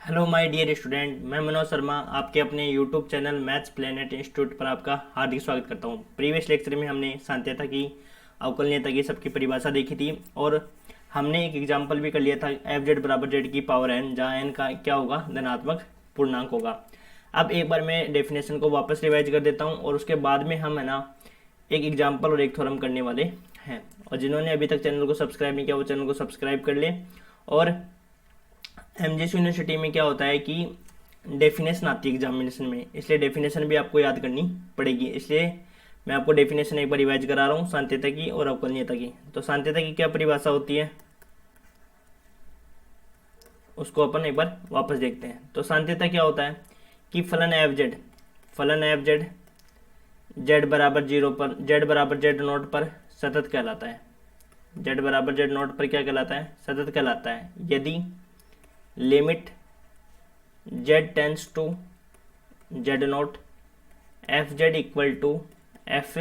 Hello my dear student, मैं मनोज शर्मा आपके अपने YouTube channel maths planet institute पर आपका हार्दिक स्वागत करता हूं। प्रीवियस लेक्चर में हमने सांत्यता की, अवकलनीयता की सबकी परिभाषा देखी थी और हमने एक एग्जांपल भी कर लिया था एफ जेड बराबर जेड की पावर एन, जहाँ एन का क्या होगा, धनात्मक पूर्णांक होगा। अब एक बार मैं डेफिनेशन को वापस रिवाइज कर देता हूँ और उसके बाद में हम है ना एक एग्जाम्पल और एक थ्योरम करने वाले हैं। और जिन्होंने अभी तक चैनल को सब्सक्राइब नहीं किया वो चैनल को सब्सक्राइब कर ले। और एमजीएस यूनिवर्सिटी में क्या होता है कि डेफिनेशन आती है एग्जामिनेशन में, इसलिए डेफिनेशन भी आपको याद करनी पड़ेगी। इसलिए मैं आपको डेफिनेशन एक बार रिवाइज करा रहा हूँ सांत्यता की और अवकलनीयता की। तो सांत्यता की क्या परिभाषा होती है उसको अपन एक बार वापस देखते हैं। तो सांत्यता क्या होता है कि फलन एफ जेड जेड बराबर जीरो पर, जेड बराबर जेड नोट पर सतत कहलाता है। जेड बराबर जेड नोट पर क्या कहलाता है, सतत कहलाता है यदि limit z tends to z note f z equal to f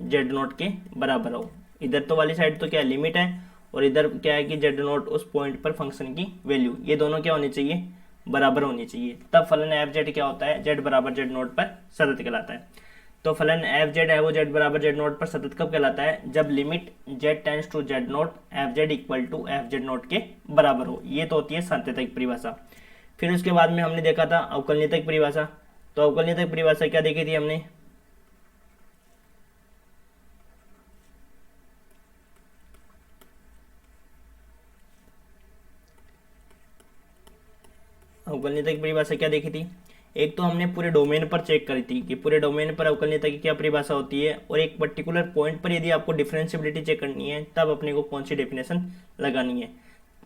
z naught के बराबर हो। इधर तो वाली साइड तो क्या लिमिट है और इधर क्या है कि जेड नोट उस पॉइंट पर फंक्शन की वैल्यू, ये दोनों क्या होनी चाहिए, बराबर होनी चाहिए। तब फलन एफ जेड क्या होता है, जेड बराबर जेड नोट पर सतत कहलाता है। तो फलन एफ जेड है वो जेड बराबर जेड नोट पर सतत कब कहलाता है, जब limit z tends to z note f z equal to f z naught के बराबर हो। ये तो होती है सांत्यता की परिभाषा। फिर उसके बाद में हमने देखा था अवकलनीयता की परिभाषा। तो अवकलनीयता की परिभाषा क्या देखी थी हमने, अवकलनीयता की परिभाषा क्या देखी थी, एक तो हमने पूरे डोमेन पर चेक करी थी कि पूरे डोमेन पर अवकलनीयता की क्या परिभाषा होती है, और एक पर्टिकुलर पॉइंट पर यदि आपको डिफरेंशियबिलिटी चेक करनी है तब अपने को कौन सी डेफिनेशन लगानी है।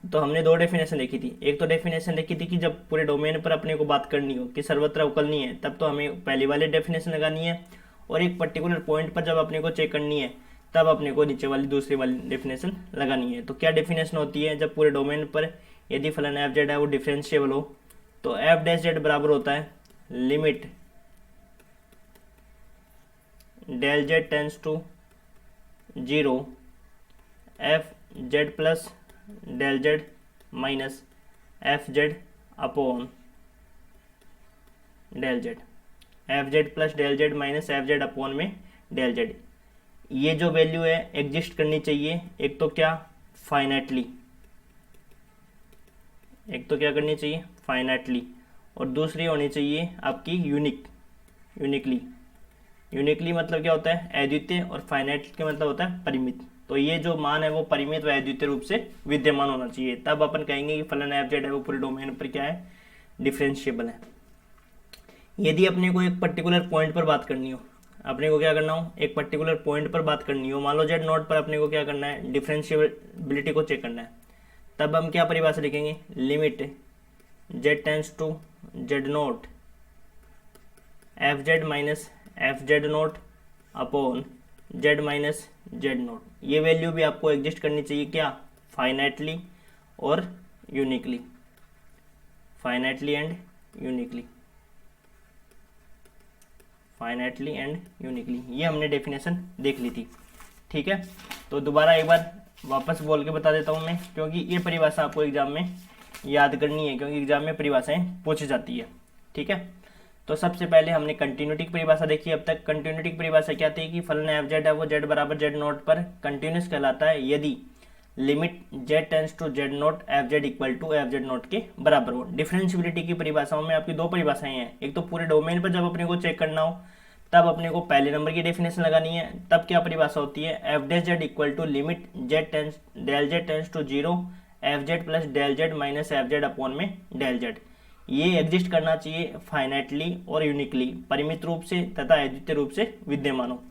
तो हमने दो डेफिनेशन देखी थी। एक तो डेफिनेशन देखी थी कि जब पूरे डोमेन पर अपने को बात करनी हो कि सर्वत्र अवकलनीय है, तब तो हमें पहली वाली डेफिनेशन लगानी है, और एक पर्टिकुलर पॉइंट पर जब अपने को चेक करनी है तब अपने को नीचे वाली दूसरी वाली डेफिनेशन लगानी है। तो क्या डेफिनेशन होती है, जब पूरे डोमेन पर यदि फलन एफ जेड है वो डिफरेंशिएबल हो तो एफ डैश जेड बराबर होता है limit del z tends to zero f z plus del z minus f z upon del z, f z plus del z minus f z upon में del z. ये जो value है exist करनी चाहिए, एक तो क्या फाइनाइटली, एक तो क्या करनी चाहिए फाइनाइटली, और दूसरी होनी चाहिए आपकी यूनिकली मतलब क्या होता है अद्वितीय, और फाइनाइट का मतलब होता है परिमित। तो ये जो मान है वो परिमित व अद्वितीय रूप से विद्यमान होना चाहिए, तब अपन कहेंगे कि फलन एफ जेड है वो पूरे डोमेन पर क्या है, डिफरेंशिएबल है। यदि अपने को एक पर्टिकुलर पॉइंट पर बात करनी हो, अपने को क्या करना हो, एक पर्टिकुलर पॉइंट पर बात करनी हो, मान लो जेड नोट पर अपने को क्या करना है, डिफरेंशिएबिलिटी को चेक करना है, तब हम क्या परिभाषा लिखेंगे, limit z tends to z note f z minus f z note upon z minus z naught. ये वैल्यू भी आपको एग्जिस्ट करनी चाहिए क्या, फाइनाइटली और uniquely, finitely and uniquely, finitely and uniquely. ये हमने डेफिनेशन देख ली थी, ठीक है। तो दोबारा एक बार वापस बोल के बता देता हूँ मैं, क्योंकि ये परिभाषा आपको एग्जाम में याद करनी है, क्योंकि एग्जाम में परिभाषाएं पूछी जाती है, ठीक है। तो सबसे पहले हमने कंटिन्यूटी की परिभाषा देखी अब तक। कंटिन्यूटी की परिभाषा क्या थी कि फलन एफ जेड है वो जेड बराबर जेड नोट पर कंटिन्यूस कहलाता है यदि limit z tends to z note f z equal to f z naught के बराबर हो। डिफरेंशियबिलिटी की परिभाषाओं में आपकी दो परिभाषाएं हैं, एक तो पूरे डोमेन पर जब अपने को चेक करना हो तब अपने को पहले नंबर की डेफिनेशन लगानी है, तब क्या परिभाषा होती है, f dash z equal to limit z tends del z tends to zero f z plus del z minus f z upon में डेल जेड। ये एग्जिस्ट करना चाहिए फाइनाइटली और यूनिकली, परिमित रूप से तथा अद्वितीय रूप से विद्यमान हो।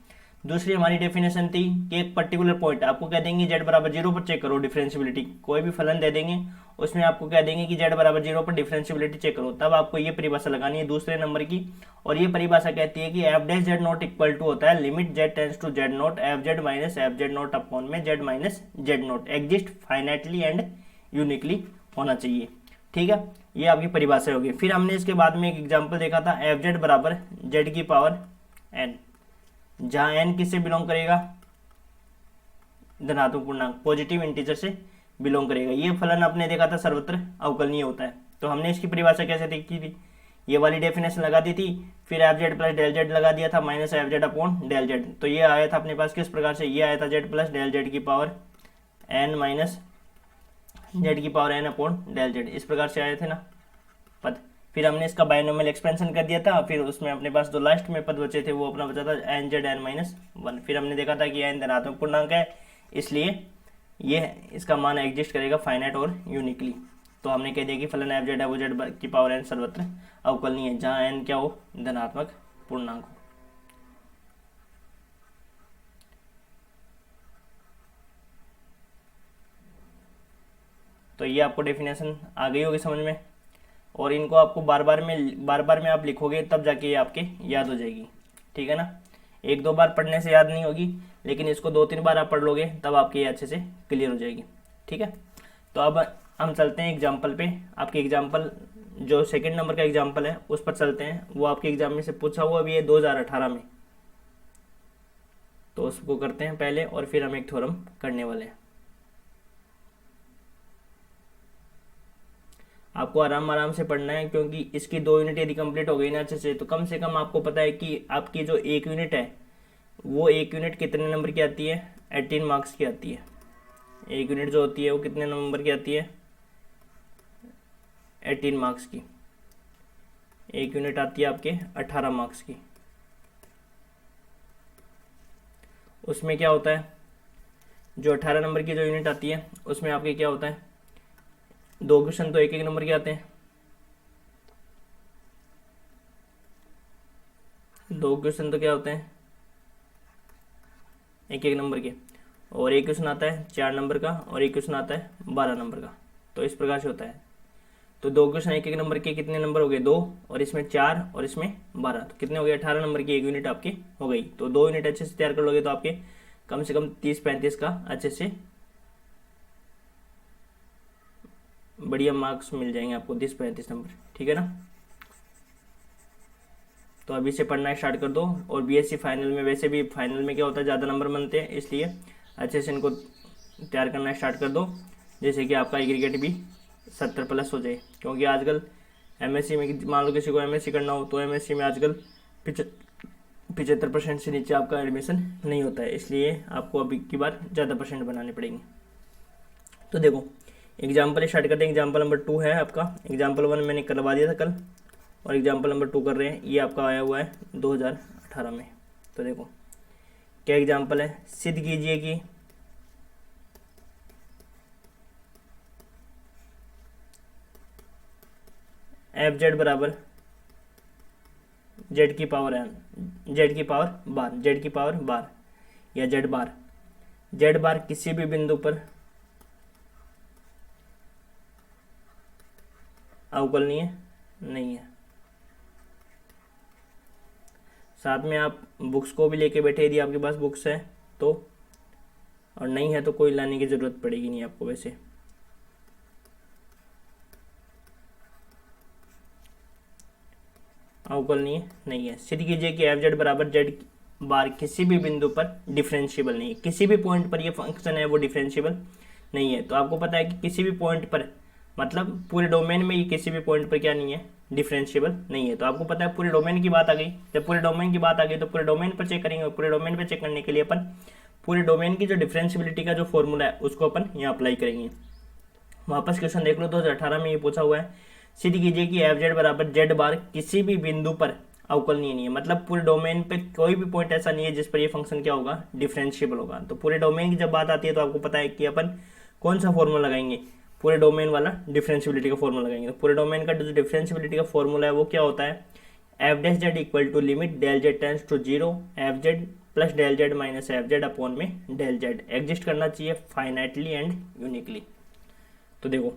दूसरी हमारी डेफिनेशन थी कि एक पर्टिकुलर पॉइंट आपको कह देंगे जेड बराबर जीरो पर चेक करो डिफरेंशियबिलिटी, कोई भी फलन दे देंगे उसमें आपको कह देंगे कि जेड बराबर जीरो पर डिफरेंशियबिलिटी चेक करो, तब आपको ये परिभाषा लगानी है दूसरे नंबर की। और ये परिभाषा कहती है कि f dash z note equal to होता है limit z tends to z note f z minus f z note upon में z minus z not, exist finitely and uniquely होना चाहिए, ठीक है। ये आपकी परिभाषा होगी। फिर हमने इसके बाद में एक एग्जाम्पल देखा था एफ जेड बराबर जेड की पावर एन, जहां एन किससे बिलोंग करेगा, धनात्मक पूर्णांक पॉजिटिव इंटीजर से बिलोंग करेगा। ये फलन आपने देखा था सर्वत्र अवकलनीय होता है, तो हमने इसकी परिभाषा कैसे देखी थी, ये वाली डेफिनेशन लगा दी थी, फिर f z plus del z लगा दिया था minus f z upon del z. तो ये आया था अपने पास किस प्रकार से, ये आया था जेड प्लस डेल जेड की पावर एन माइनस जेड की power n upon del z, इस प्रकार से आए थे ना पद। फिर हमने इसका बायनोमियल एक्सपेंशन कर दिया था, फिर उसमें अपने पास जो लास्ट में पद बचे थे वो अपना बचा था n z n minus one. फिर हमने देखा था कि एन धनात्मक पूर्णांक है, इसलिए ये इसका मान एग्जिस्ट करेगा फाइनाइट और यूनिकली। तो हमने कह दिया कि फलन एफ जेड है वो जेड की पावर एन सर्वत्र अवकलनीय है, जहाँ एन क्या हो, धनात्मक पूर्णांक हो। तो ये आपको डेफिनेशन आ गई होगी समझ में, और इनको आपको बार बार में आप लिखोगे तब जाके ये आपके याद हो जाएगी, ठीक है ना। एक दो बार पढ़ने से याद नहीं होगी, लेकिन इसको 2-3 बार आप पढ़ लोगे तब आपके ये अच्छे से क्लियर हो जाएगी, ठीक है। तो अब हम चलते हैं एग्जाम्पल पे। आपके एग्जाम्पल जो सेकंड नंबर का एग्जाम्पल है उस पर चलते हैं, वो आपके एग्जाम में से पूछा हुआ भी है 2018 में, तो उसको करते हैं पहले और फिर हम एक थ्योरम करने वाले हैं। आपको आराम आराम से पढ़ना है, क्योंकि इसकी 2 यूनिट यदि कंप्लीट हो गई ना अच्छे से, तो कम से कम आपको पता है कि आपकी जो 1 यूनिट है वो 1 यूनिट कितने नंबर की आती है, 18 मार्क्स की आती है। 1 यूनिट जो होती है वो कितने नंबर की आती है, 18 मार्क्स की। 1 यूनिट आती है आपके 18 मार्क्स की। उसमें क्या होता है, जो 18 नंबर की जो यूनिट आती है उसमें आपके क्या होता है, 2 क्वेश्चन तो 1-1 नंबर के आते हैं, 2 क्वेश्चन तो क्या होते हैं 1-1 नंबर के, और 1 क्वेश्चन आता है 4 नंबर का और 1 क्वेश्चन आता है 12 नंबर का। तो इस प्रकार से होता है। तो 2 क्वेश्चन 1-1 नंबर के कितने नंबर हो गए, 2, और इसमें 4 और इसमें 12, तो कितने हो गए, 18 नंबर की 1 यूनिट आपकी हो गई। तो 2 यूनिट अच्छे से तैयार कर लोगे तो आपके कम से कम 30-35 का अच्छे से बढ़िया मार्क्स मिल जाएंगे आपको, 30-35 नंबर, ठीक है ना। तो अभी से पढ़ना स्टार्ट कर दो। और बीएससी फाइनल में, वैसे भी फाइनल में क्या होता है ज़्यादा नंबर बनते हैं, इसलिए अच्छे से इनको तैयार करना स्टार्ट कर दो, जैसे कि आपका एग्रीगेट भी 70+ हो जाए। क्योंकि आजकल एमएससी में मान लो किसी को एमएससी करना हो तो एमएससी में आजकल 75% से नीचे आपका एडमिशन नहीं होता है, इसलिए आपको अभी की बार ज़्यादा परसेंट बनाने पड़ेंगे। तो देखो एग्जाम्पल स्टार्ट करते हैं। एग्जाम्पल नंबर 2 है आपका, एग्जाम्पल 1 मैंने करवा दिया था कल, और एग्जाम्पल नंबर 2 कर रहे हैं। ये आपका आया हुआ है 2018 में। तो देखो क्या एग्जाम्पल है, सिद्ध कीजिए कि एफ जेड बराबर जेड की पावर एन, जेड की पावर बार, जेड की पावर बार या जेड बार किसी भी बिंदु पर अवकलनीय नहीं है। साथ में आप बुक्स को भी लेके बैठे, यदि आपके पास बुक्स है तो, और नहीं है तो कोई लाने की ज़रूरत पड़ेगी नहीं आपको। वैसे अवकलनीय नहीं है। सिद्ध कीजिए कि एफ जेड बराबर जेड बार किसी भी बिंदु पर डिफरेंशिएबल नहीं है। किसी भी पॉइंट पर ये फंक्शन है वो डिफरेंशिएबल नहीं है। तो आपको पता है कि किसी भी पॉइंट पर, मतलब पूरे डोमेन में ये किसी भी पॉइंट पर क्या नहीं है, डिफरेंशिएबल नहीं है। तो आपको पता है पूरे डोमेन की बात आ गई। जब पूरे डोमेन की बात आ गई तो पूरे डोमेन पर चेक करेंगे, और पूरे डोमेन पर चेक करने के लिए अपन पूरे डोमेन की जो डिफरेंशियबिलिटी का जो फॉर्मूला है उसको अपन यहाँ अप्लाई करेंगे। वापस क्वेश्चन देख लो, 2018 में ये पूछा हुआ है, सिद्ध कीजिए कि एफ जेड बराबर जेड बार किसी भी बिंदु पर अवकलनीय नहीं है। मतलब पूरे डोमेन पे कोई भी पॉइंट ऐसा नहीं है जिस पर ये फंक्शन क्या होगा, डिफरेंशिएबल होगा। तो पूरे डोमेन की जब बात आती है तो आपको पता है कि अपन कौन सा फॉर्मूला लगाएंगे, पूरे डोमेन वाला डिफरेंशियबिलिटी का फॉर्मूला लगाएंगे। तो पूरे डोमेन का जो डिफरेंशियबिलिटी का फॉर्मूला है वो क्या होता है, f dash z equal to limit del z tends to 0 f z plus del z minus f z upon में डेल जेड। एग्जिस्ट करना चाहिए फाइनाइटली एंड यूनिकली। तो देखो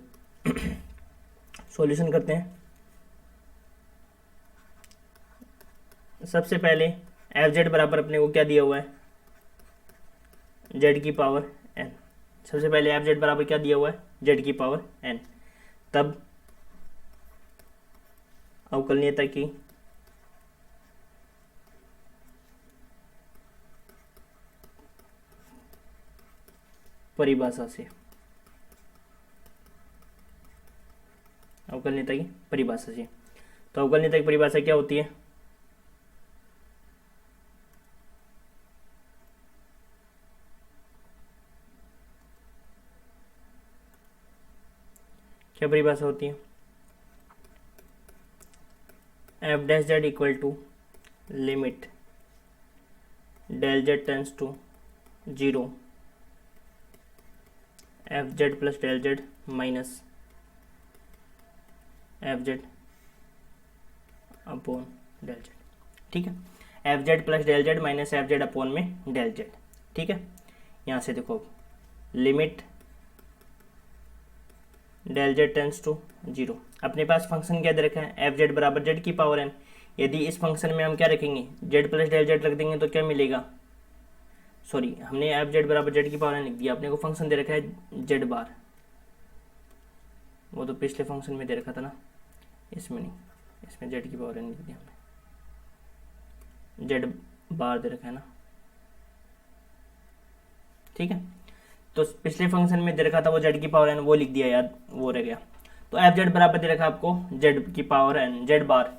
सॉल्यूशन करते हैं। सबसे पहले एफ जेड बराबर अपने को क्या दिया हुआ है, जेड की पावर एन। सबसे पहले एफ जेड बराबर क्या दिया हुआ है, जेड की पावर एन। तब अवकलनीयता की परिभाषा से, अवकलनीयता की परिभाषा से। तो अवकलनीयता की परिभाषा क्या होती है? क्या परिभाषा होती है? F dash z equal to limit del z tends to 0 f z plus del z minus f z upon del z. ठीक है, f z plus del z minus f z upon में डेल जेड। ठीक है, यहाँ से देखो limit del z tends to 0। अपने पास फंक्शन क्या दे रखा है? एफ जेड बराबर जेड की पावर एन। यदि इस फंक्शन में हम क्या रखेंगे? जेड प्लस डेल जेड रख देंगे तो क्या मिलेगा? सॉरी, हमने एफ जेड बराबर जेड की पावर एन लिख दिया। अपने को फंक्शन दे रखा है जेड बार, वो तो पिछले फंक्शन में दे रखा था ना, इसमें नहीं, इसमें जेड की पावर एन लिख दिया हमने, जेड बार दे रखा है ना। ठीक है, तो पिछले फंक्शन में दे रखा था वो जेड की पावर एन, वो लिख दिया यार, वो रह गया। तो एफ जेड बराबर दे रखा आपको जेड की पावर एन, जेड बार।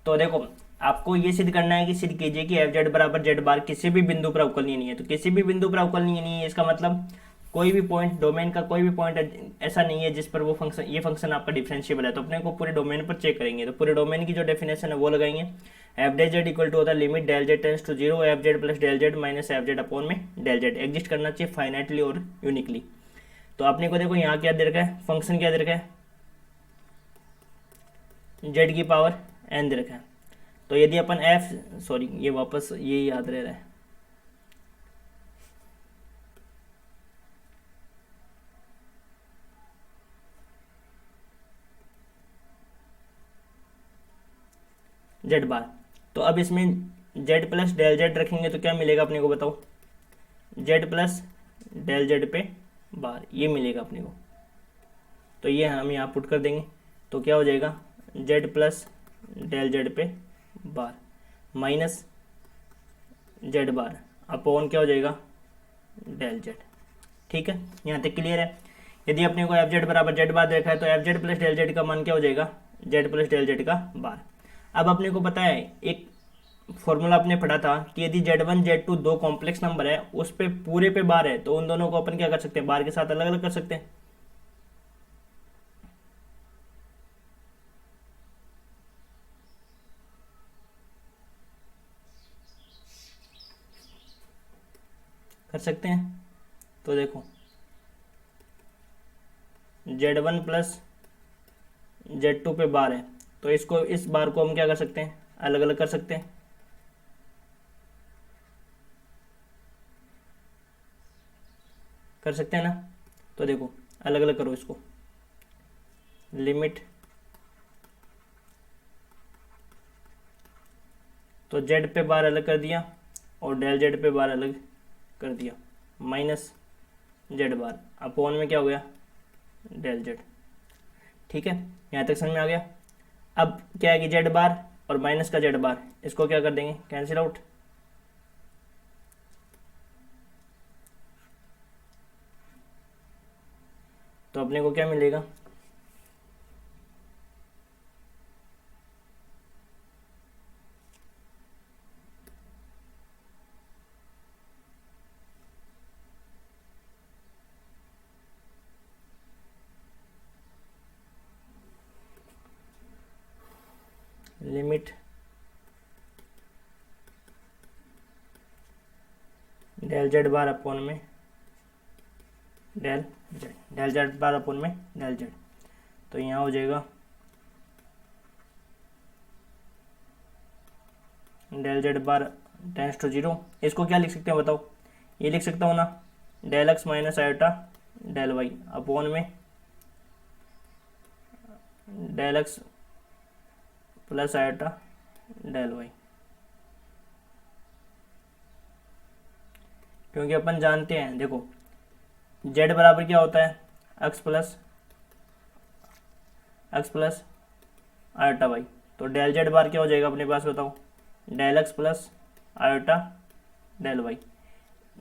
तो देखो आपको ये सिद्ध करना है कि सिद्ध कीजिए कि एफ जेड बराबर जेड बार किसी भी बिंदु पर अवकलनीय नहीं है। तो किसी भी बिंदु पर अवकलनीय नहीं है, इसका मतलब कोई भी पॉइंट, डोमेन का कोई भी पॉइंट ऐसा नहीं है जिस पर वो फंक्शन, ये फंक्शन आपका डिफरेंशिएबल है। तो अपने को पूरे डोमेन पर चेक करेंगे। तो पूरे डोमेन की जो डेफिनेशन है वो लगाएंगे। F dash z equal to होता है limit del z tends to 0 f z plus del z minus f z upon में डेल जेड। एग्जिस्ट करना चाहिए फाइनाइटली और यूनिकली। तो आपने को देखो यहाँ क्या दे रखा है, फंक्शन क्या दे रखा है? जेड की पावर एन दे रखा है। तो यदि अपन एफ, सॉरी ये वापस ये याद रह रहा है, जेड बार। तो अब इसमें जेड प्लस डेल जेड रखेंगे तो क्या मिलेगा अपने को बताओ? जेड प्लस डेल जेड पे बार, ये मिलेगा अपने को। तो ये हम यहाँ पुट कर देंगे। तो क्या हो जाएगा? जेड प्लस डेल जेड पे bar minus z bar upon क्या हो जाएगा? Del z. ठीक है, यहाँ तक क्लियर है। यदि अपने को एफ जेड बराबर जेड बार देखा है तो f z plus del z का मान क्या हो जाएगा? जेड प्लस डेल जेड का बार। अब अपने को पता है एक फॉर्मूला आपने पढ़ा था कि यदि Z1 Z2 दो कॉम्प्लेक्स नंबर है, उस पे पूरे पे बार है, तो उन दोनों को अपन क्या कर सकते हैं? बार के साथ अलग अलग कर सकते हैं। कर सकते हैं। तो देखो Z1 प्लस Z2 पे बार है, तो इसको, इस बार को हम क्या कर सकते हैं? अलग अलग कर सकते हैं। कर सकते हैं ना। तो देखो अलग अलग करो इसको। लिमिट, तो जेड पे बार अलग कर दिया और डेल जेड पे बार अलग कर दिया, माइनस जेड बार अपॉन में क्या हो गया? Del z. ठीक है, यहाँ तक समझ में आ गया। अब क्या है कि जेड बार और माइनस का जेड बार, इसको क्या कर देंगे? Cancel out. तो अपने को क्या मिलेगा? Limit del z bar upon में del z, del z bar upon में डेल जेड। तो यहाँ हो जाएगा del z bar tends to 0। इसको क्या लिख सकते हैं बताओ? ये लिख सकता हूँ ना, del x minus iota del y upon में del x plus iota del y. क्योंकि अपन जानते हैं, देखो z बराबर क्या होता है? x plus iota y. तो डेल जेड बार क्या हो जाएगा अपने पास बताओ? Del x plus iota del y.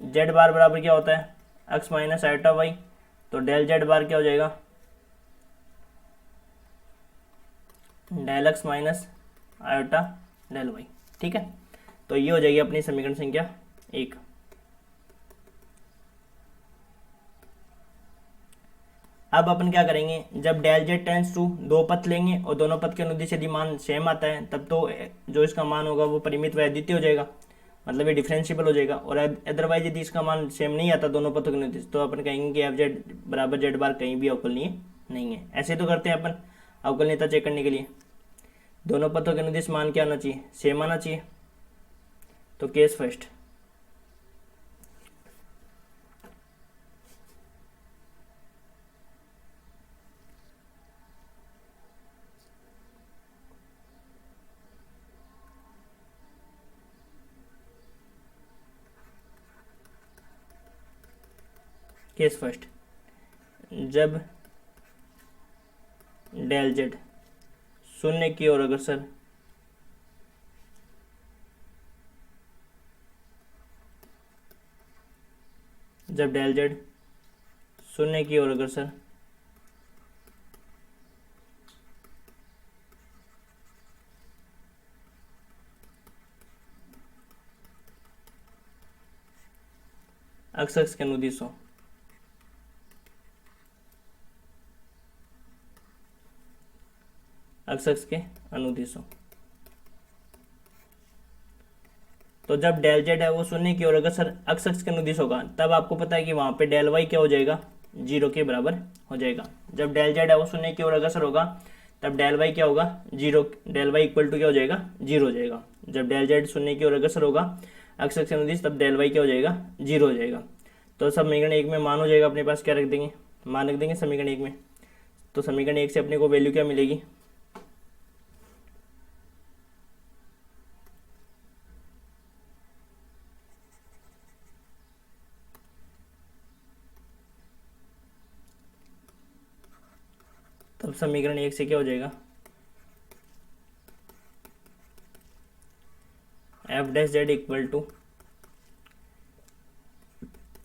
Z bar बराबर क्या होता है? x minus iota y. तो डेल जेड बार क्या हो जाएगा? Del x minus iota del y. ठीक है, तो ये हो जाएगी अपनी समीकरण संख्या 1। अब अपन क्या करेंगे, जब डेल जेड टेंस टू, दो पथ लेंगे और दोनों पथ के अनुदिश यदि मान सेम आता है तब तो जो इसका मान होगा वो परिमित व अद्वितीय हो जाएगा, मतलब ये डिफरेंशिएबल हो जाएगा। और अदरवाइज यदि इसका मान सेम नहीं आता दोनों पथों के अनुदिश तो अपन कहेंगे कि एफ जेड बराबर जेड बार कहीं भी अवकलनीय नहीं है। ऐसे तो करते हैं अपन अवकलनीयता चेक करने के लिए, दोनों पथों के अनुदिश मान क्या आना चाहिए, सेम आना चाहिए। तो केस फर्स्ट, केस फर्स्ट, जब डेल जेड शून्य की ओर अग्रसर जब डेल जेड शून्य की ओर अग्रसर अक्ष के अनुदिश हो, अक्ष के अनुदिश हो। तो जब डेल जेड है वो शून्य की ओर अग्रसर अक्ष के अनुदिश होगा तब आपको पता है कि वहां पे डेल वाई क्या हो जाएगा, 0 के बराबर हो जाएगा। जब डेल जेड है वो शून्य की ओर अग्रसर होगा तब डेल वाई क्या होगा, 0, डेल वाई इक्वल टू क्या हो जाएगा, 0 हो जाएगा। जब डेल जेड शून्य की ओर अग्रसर होगा अक्ष के अनुदिश तब डेल वाई क्या हो जाएगा, 0 हो जाएगा। तो समीकरण 1 में मान हो जाएगा, अपने पास क्या रख देंगे, मान रख देंगे समीकरण 1 में। तो समीकरण 1 से अपने को वैल्यू क्या मिलेगी, तब समीकरण 1 से क्या हो जाएगा, f dash z equal to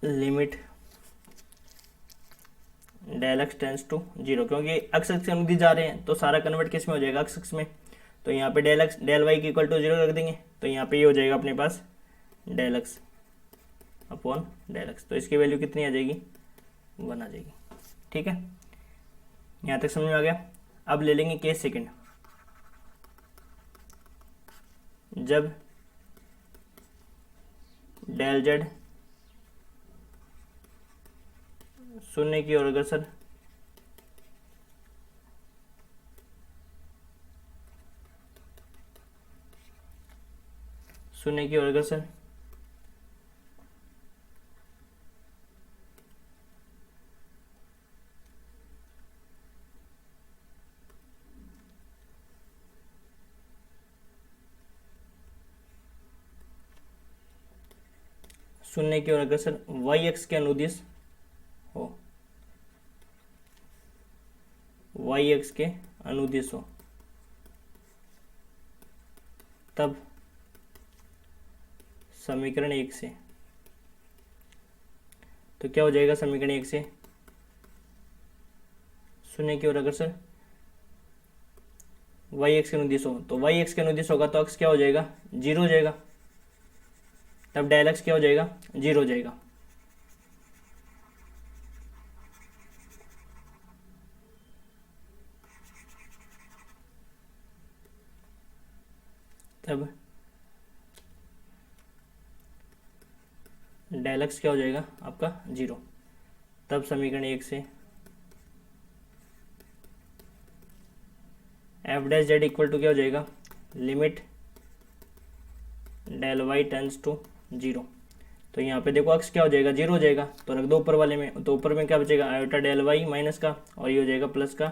limit del x tends to 0, क्योंकि अक्ष से अनुदिश जा रहे हैं तो सारा कन्वर्ट किस में हो जाएगा, अक्ष में। तो यहाँ पे डेल एक्स डेल वाई की इक्वल टू 0 रख देंगे तो यहाँ पे ये हो जाएगा अपने पास del x upon del x. तो इसकी वैल्यू कितनी आ जाएगी, 1 आ जाएगी। ठीक है, यहाँ तक समझ में आ गया। अब ले लेंगे केस सेकंड, जब डेल जेड शून्य की ओर अग्रसर शून्य की ओर अग्रसर शून्य की ओर अग्रसर वाई एक्स के अनुदिश हो, वाई एक्स के अनुदिश हो, तब समीकरण 1 से, तो क्या हो जाएगा समीकरण 1 से, शून्य की ओर अग्रसर वाई एक्स के अनुदिश हो, तो वाई एक्स के अनुदिश होगा तो अक्ष क्या हो जाएगा, 0 हो जाएगा। तब डेल एक्स क्या हो जाएगा, 0 हो जाएगा। तब डेल एक्स क्या हो जाएगा आपका, 0। तब समीकरण 1 से f dash z equal to क्या हो जाएगा, limit del y tends to 0। तो यहाँ पे देखो अक्ष क्या हो जाएगा, 0 हो जाएगा, तो रख दो ऊपर वाले में। तो ऊपर में क्या बचेगा, आयोटा डेल वाई माइनस का, और ये हो जाएगा प्लस का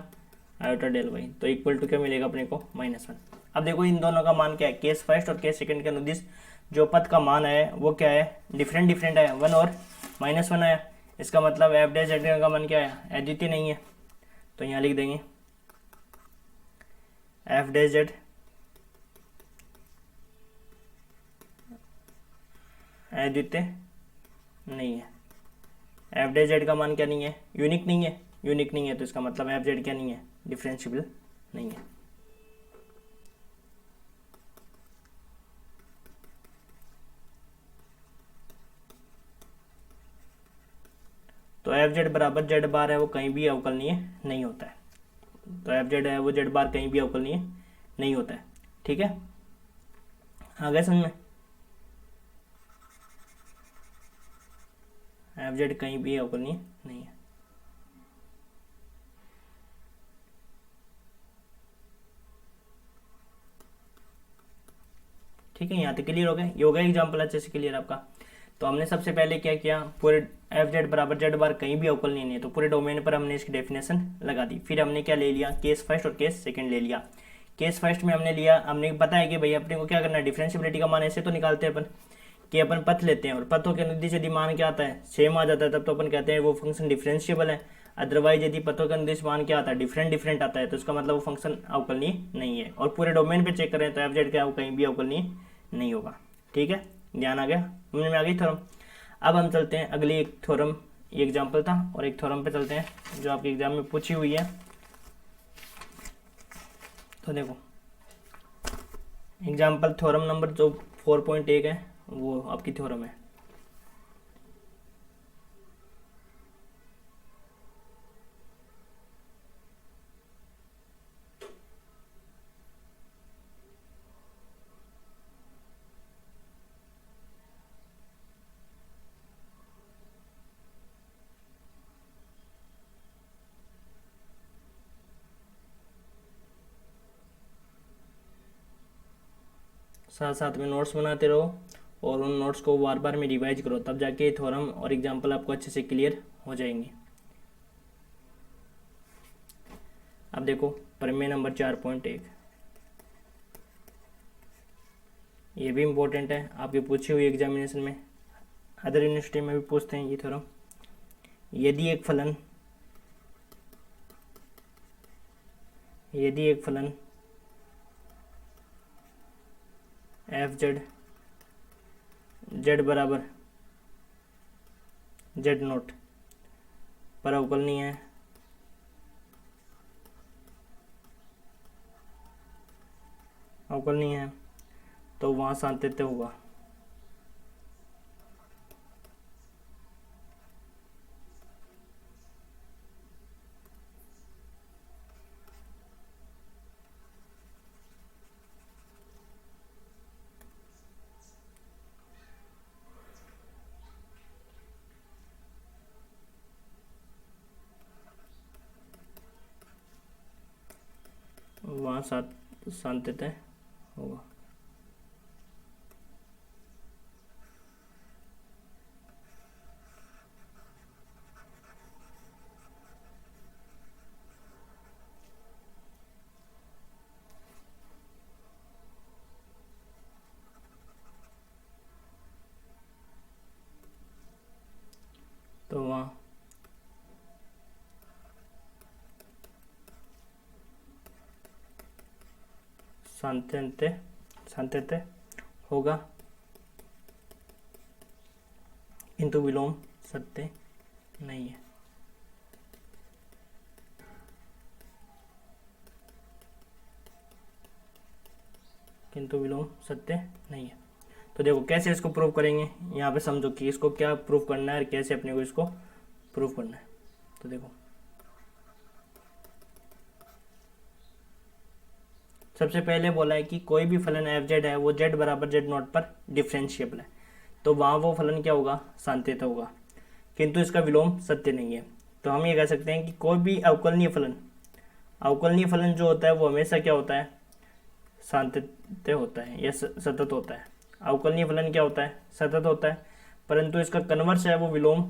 आयोटा डेल वाई। तो इक्वल टू क्या मिलेगा अपने को, -1। अब देखो इन दोनों का मान क्या है, केस फर्स्ट और केस सेकंड के अनुदिश जो पद का मान है वो क्या है, डिफरेंट डिफरेंट आया, 1 और -1 आया। इसका मतलब एफ डैश जेड का मान क्या है, अद्वितीय नहीं है। तो यहाँ लिख देंगे एफ डैश जेड अद्वितीय नहीं है। एफ डैश जेड का मान क्या नहीं है, यूनिक नहीं है। यूनिक नहीं है तो इसका मतलब एफ जेड क्या नहीं है, डिफरेंशिएबल नहीं है। तो एफ जेड बराबर जेड बार है वो कहीं भी अवकलनीय नहीं होता है। तो एफ जेड है वो जेड बार कहीं भी अवकलनीय नहीं होता है। ठीक है, आ गया समझ में? एफ जेड कहीं भी अवकलनीय नहीं है। ठीक है, यहाँ तक क्लियर हो गया? ये हो गया एग्जाम्पल अच्छे से क्लियर आपका। तो हमने सबसे पहले क्या किया, पूरे एफ जेड बराबर जेड बार कहीं भी अवकलनीय नहीं है, तो पूरे डोमेन पर हमने इसकी डेफिनेशन लगा दी। फिर हमने क्या ले लिया, केस फर्स्ट और केस सेकंड ले लिया। केस फर्स्ट में हमने लिया, हमने बताया कि भाई अपने को क्या करना है, डिफरेंशियबिलिटी का मान ऐसे तो निकालते हैं अपन कि अपन पथ लेते हैं और पथों के अनुदिश यदि मान क्या आता है, सेम आ जाता है, तब तो अपन कहते हैं वो फंक्शन डिफरेंशिएबल है। अदरवाइज यदि पथों के अनुदिश मान क्या आता है, डिफरेंट आता है, तो उसका मतलब वो फंक्शन अवकलनीय नहीं है। और पूरे डोमेन पे चेक करें तो एफ जेड क्या वो कहीं भी अवकलनीय नहीं होगा। ठीक है, ध्यान आ गया, समझ में आ गई थ्योरम? अब हम चलते हैं अगली एक थ्योरम, ये एग्जाम्पल था और एक थ्योरम पे चलते हैं जो आपके एग्जाम में पूछी हुई है। तो देखो एग्जाम्पल थ्योरम नंबर जो 4.1 है वो आपकी थ्योरम है। साथ साथ में नोट्स बनाते रहो और उन नोट्स को बार बार में रिवाइज करो, तब जाके थ्योरम और एग्जाम्पल आपको अच्छे से क्लियर हो जाएंगे। अब देखो प्रमेय नंबर 4.1, ये भी इम्पोर्टेंट है, आपकी पूछी हुई एग्जामिनेशन में, अदर यूनिवर्सिटी में भी पूछते हैं ये थ्योरम। यदि एक फलन एफ जेड जेड बराबर जेड नोट पर अवकलनीय है, तो वहाँ सातत्य होगा। वहाँ सातत्य होगा। तो वहाँ सातत्य होगा, किंतु विलोम सत्य नहीं है। किंतु विलोम सत्य नहीं है। तो देखो कैसे इसको प्रूव करेंगे, यहाँ पे समझो कि इसको क्या प्रूव करना है और कैसे अपने को इसको प्रूव करना है। तो देखो सबसे पहले बोला है कि कोई भी फलन एफ जेड है वो जेड बराबर जेड नॉट पर डिफरेंशिएबल है, तो वहाँ वो फलन क्या होगा, सातत्य होगा, किंतु इसका विलोम सत्य नहीं है। तो हम ये कह सकते हैं कि कोई भी अवकलनीय फलन जो होता है वो हमेशा क्या होता है, सातत्य होता है या सतत होता है। अवकलनीय फलन क्या होता है, सतत होता है, परंतु इसका कन्वर्स है वो विलोम,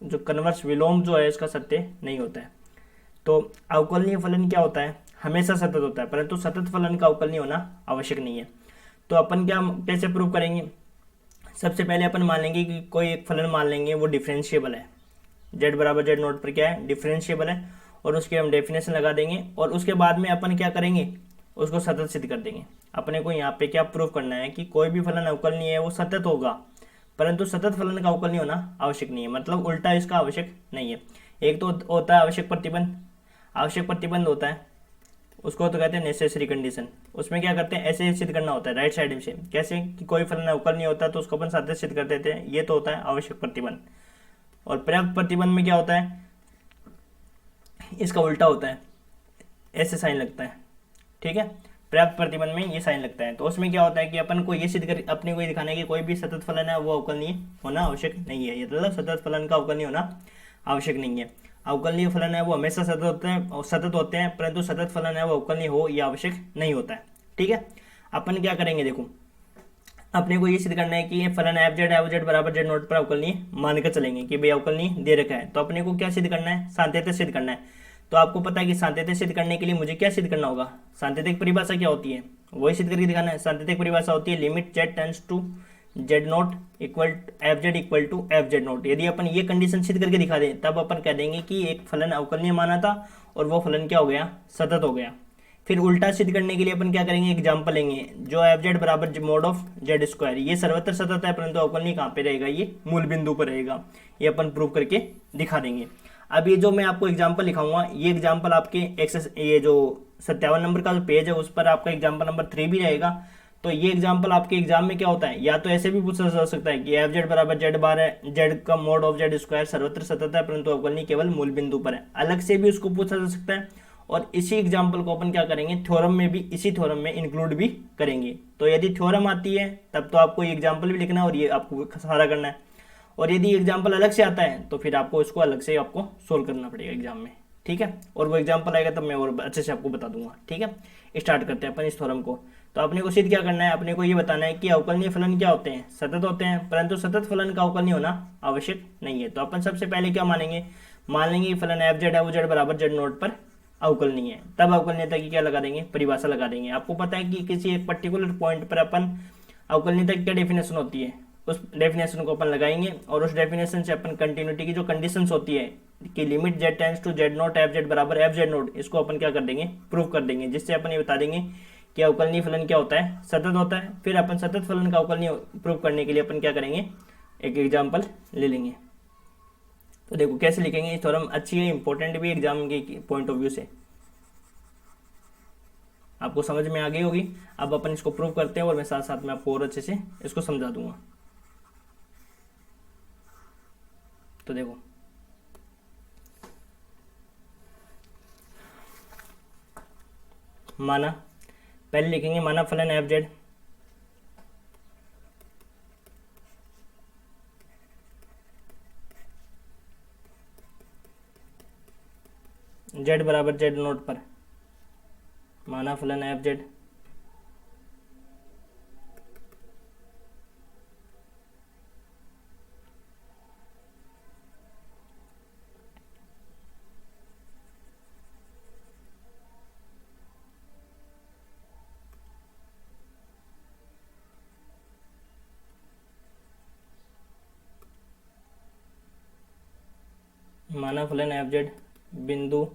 जो कन्वर्स विलोम जो है इसका सत्य नहीं होता है। तो अवकलनीय फलन क्या होता है, हमेशा सतत होता है, परंतु सतत फलन का अवकलनीय होना आवश्यक नहीं है। तो अपन क्या कैसे प्रूव करेंगे, सबसे पहले अपन मान लेंगे कि कोई एक फलन मान लेंगे वो डिफरेंशिएबल है, जेड बराबर जेड नोट पर क्या है, डिफरेंशिएबल है, और उसकी हम डेफिनेशन लगा देंगे और उसके बाद में अपन क्या करेंगे, उसको सतत सिद्ध कर देंगे। अपने को यहाँ पे क्या प्रूव करना है कि कोई भी फलन अवकलनीय है वो सतत होगा, परंतु सतत फलन का अवकलनीय होना आवश्यक नहीं है, मतलब उल्टा इसका आवश्यक नहीं है। एक तो होता है आवश्यक प्रतिबंध होता है, उसको तो कहते हैं नेसेसरी कंडीशन। उसमें क्या करते हैं, ऐसे सिद्ध करना होता है राइट साइड से, कैसे कि कोई फलन अवकलनीय होता है तो उसको अपन सातत्य सिद्ध कर देते हैं, ये तो होता है आवश्यक प्रतिबंध। और पर्याप्त प्रतिबंध में क्या होता है, इसका उल्टा होता है, ऐसे साइन लगता है, ठीक है। पर्याप्त प्रतिबंध में ये साइन लगता है। तो उसमें क्या होता है कि अपन को ये सिद्ध कर, अपने को ये दिखाना है कि कोई भी सतत फलन है वो अवकलनीय होना आवश्यक नहीं है। ये मतलब सतत फलन का अवकलनीय होना आवश्यक नहीं है। अवकलनीय फलन है वो हमेशा सतत होते हैं, परंतु सतत फलन है वो अवकलनीय हो ये आवश्यक नहीं होता है, ठीक है। अपन क्या करेंगे, देखो अपने को ये सिद्ध करना है कि ये फलन एफ जेड बराबर जेड नोट पर अवकलनीय मानकर चलेंगे कि भाई अवकलनीय दे रखा है। तो अपने को क्या सिद्ध करना है, सांतत्य सिद्ध करना है। तो आपको पता है कि सांतत्य सिद्ध करने के लिए मुझे क्या सिद्ध करना होगा, सांतत्य परिभाषा क्या होती है वही सिद्ध करके दिखाना है। सांतत्य परिभाषा होती है limit z tends to z note equal to f z naught. यदि अपन ये कंडीशन सिद्ध करके दिखा दें तब अपन कह देंगे कि एक फलन अवकलनीय माना था और वो फलन क्या हो गया, सतत हो गया। फिर उल्टा सिद्ध करने के लिए अपन क्या करेंगे, एग्जाम्पल लेंगे जो एफ जेड बराबर मोड ऑफ जेड स्क्वायर, ये सर्वत्र सतत है परंतु अवकलनीय कहाँ पे रहेगा, ये मूल बिंदु पर रहेगा। ये अपन प्रूव करके दिखा देंगे। अब ये जो मैं आपको एग्जाम्पल लिखाऊंगा ये एग्जाम्पल आपके एक्सेस, ये जो 57 नंबर का जो पेज है उस पर आपका एग्जाम्पल नंबर 3 भी रहेगा। तो ये एग्जाम्पल आपके एग्जाम में क्या होता है, या तो ऐसे भी पूछा जा सकता है कि एफ जेड बराबर जेड बार है, जेड का मोड ऑफ जेड स्क्वायर सर्वत्र सतत है परंतु अवकलनीय केवल मूल बिंदु पर है, अलग से भी उसको पूछा जा सकता है। और इसी एग्जाम्पल को अपन क्या करेंगे, थ्योरम में भी, इसी थ्योरम में इंक्लूड भी करेंगे। तो यदि थ्योरम आती है तब तो आपको ये एग्जाम्पल भी लिखना है और ये आपको सारा करना है। और यदि एग्जाम्पल अलग से आता है तो फिर आपको इसको अलग से आपको सोल्व करना पड़ेगा एग्जाम में, ठीक है। और वो एग्जाम्पल आएगा तब मैं और अच्छे से आपको बता दूंगा, ठीक है। स्टार्ट करते हैं अपन इस थ्योरम को। तो अपने को सिद्ध क्या करना है, अपने को ये बताना है कि अवकलनीय फलन क्या होते हैं, सतत होते हैं, परंतु सतत फलन का अवकलनीय होना आवश्यक नहीं है। तो अपन सबसे पहले क्या मानेंगे, मान लेंगे कि फलन एफ जेड है वो जेड बराबर जेड नोट पर अवकलनीय है। तब अवकलनीयता की क्या लगा देंगे, परिभाषा लगा देंगे। आपको पता है कि किसी एक पर्टिकुलर पॉइंट पर अपन अवकलनीयता की क्या डेफिनेशन होती है, उस डेफिनेशन को अपन लगाएंगे और उस डेफिनेशन से अपन कंटिन्यूटी की जो कंडीशंस होती है कि limit z tends to z note f z बराबर एफ जेड नोट, इसको अपन क्या कर देंगे, प्रूव कर देंगे। जिससे अपन ये बता देंगे कि अवकलनीय फलन क्या होता है, सतत होता है। फिर अपन सतत फलन का अवकलनीय प्रूव करने के लिए अपन क्या करेंगे, एक एग्जाम्पल ले लेंगे। तो देखो कैसे लिखेंगे, ये थ्योरम अच्छी है, इंपॉर्टेंट भी एग्जाम के पॉइंट ऑफ व्यू से, आपको समझ में आ गई होगी। अब अपन इसको प्रूव करते हैं और मैं साथ साथ में आपको और अच्छे से इसको समझा दूंगा। तो देखो माना, पहले लिखेंगे माना फलन एफ जेड जेड बराबर जेड नोट पर, माना फलन एफ जेड माना फलन एफ जेड बिंदु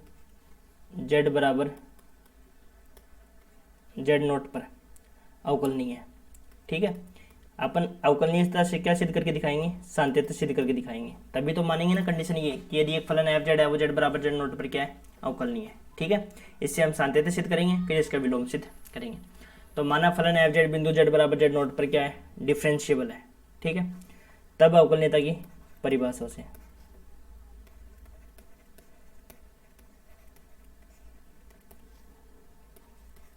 जेड बराबर जेड नोट पर अवकलनीय है, ठीक है। अपन अवकलनीयता से क्या सिद्ध करके दिखाएंगे, सांतत्य सिद्ध करके दिखाएंगे, तभी तो मानेंगे ना कंडीशन ये कि यदि एक फलन एफ जेड है वो जेड बराबर जेड नोट पर क्या है, अवकलनीय है, ठीक है। इससे हम सांतत्य सिद्ध करेंगे, फिर इसका विलोम सिद्ध करेंगे। तो माना फलन एफ जेड बिंदु जेड बराबर जेड नोट पर क्या है, डिफरेंशिएबल है, ठीक है। तब अवकलनीयता की परिभाषा से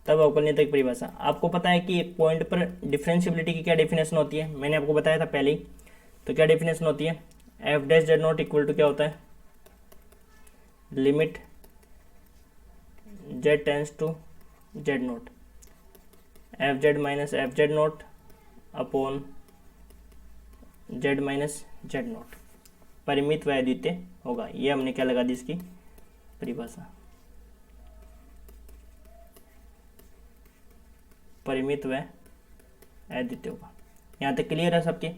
तब अवकलनीयता की परिभाषा, आपको पता है कि एक पॉइंट पर डिफरेंशिएबिलिटी की क्या डेफिनेशन होती है, मैंने आपको बताया था पहले ही। तो क्या डेफिनेशन होती है, f dash z note equal to क्या होता है, limit z tends to z note f z minus f z note upon z minus z naught, परिमित व अद्वितीय होगा। ये हमने क्या लगा दी इसकी परिभाषा, परिमित व अद्वितीय होगा। यहाँ तक क्लियर है सबके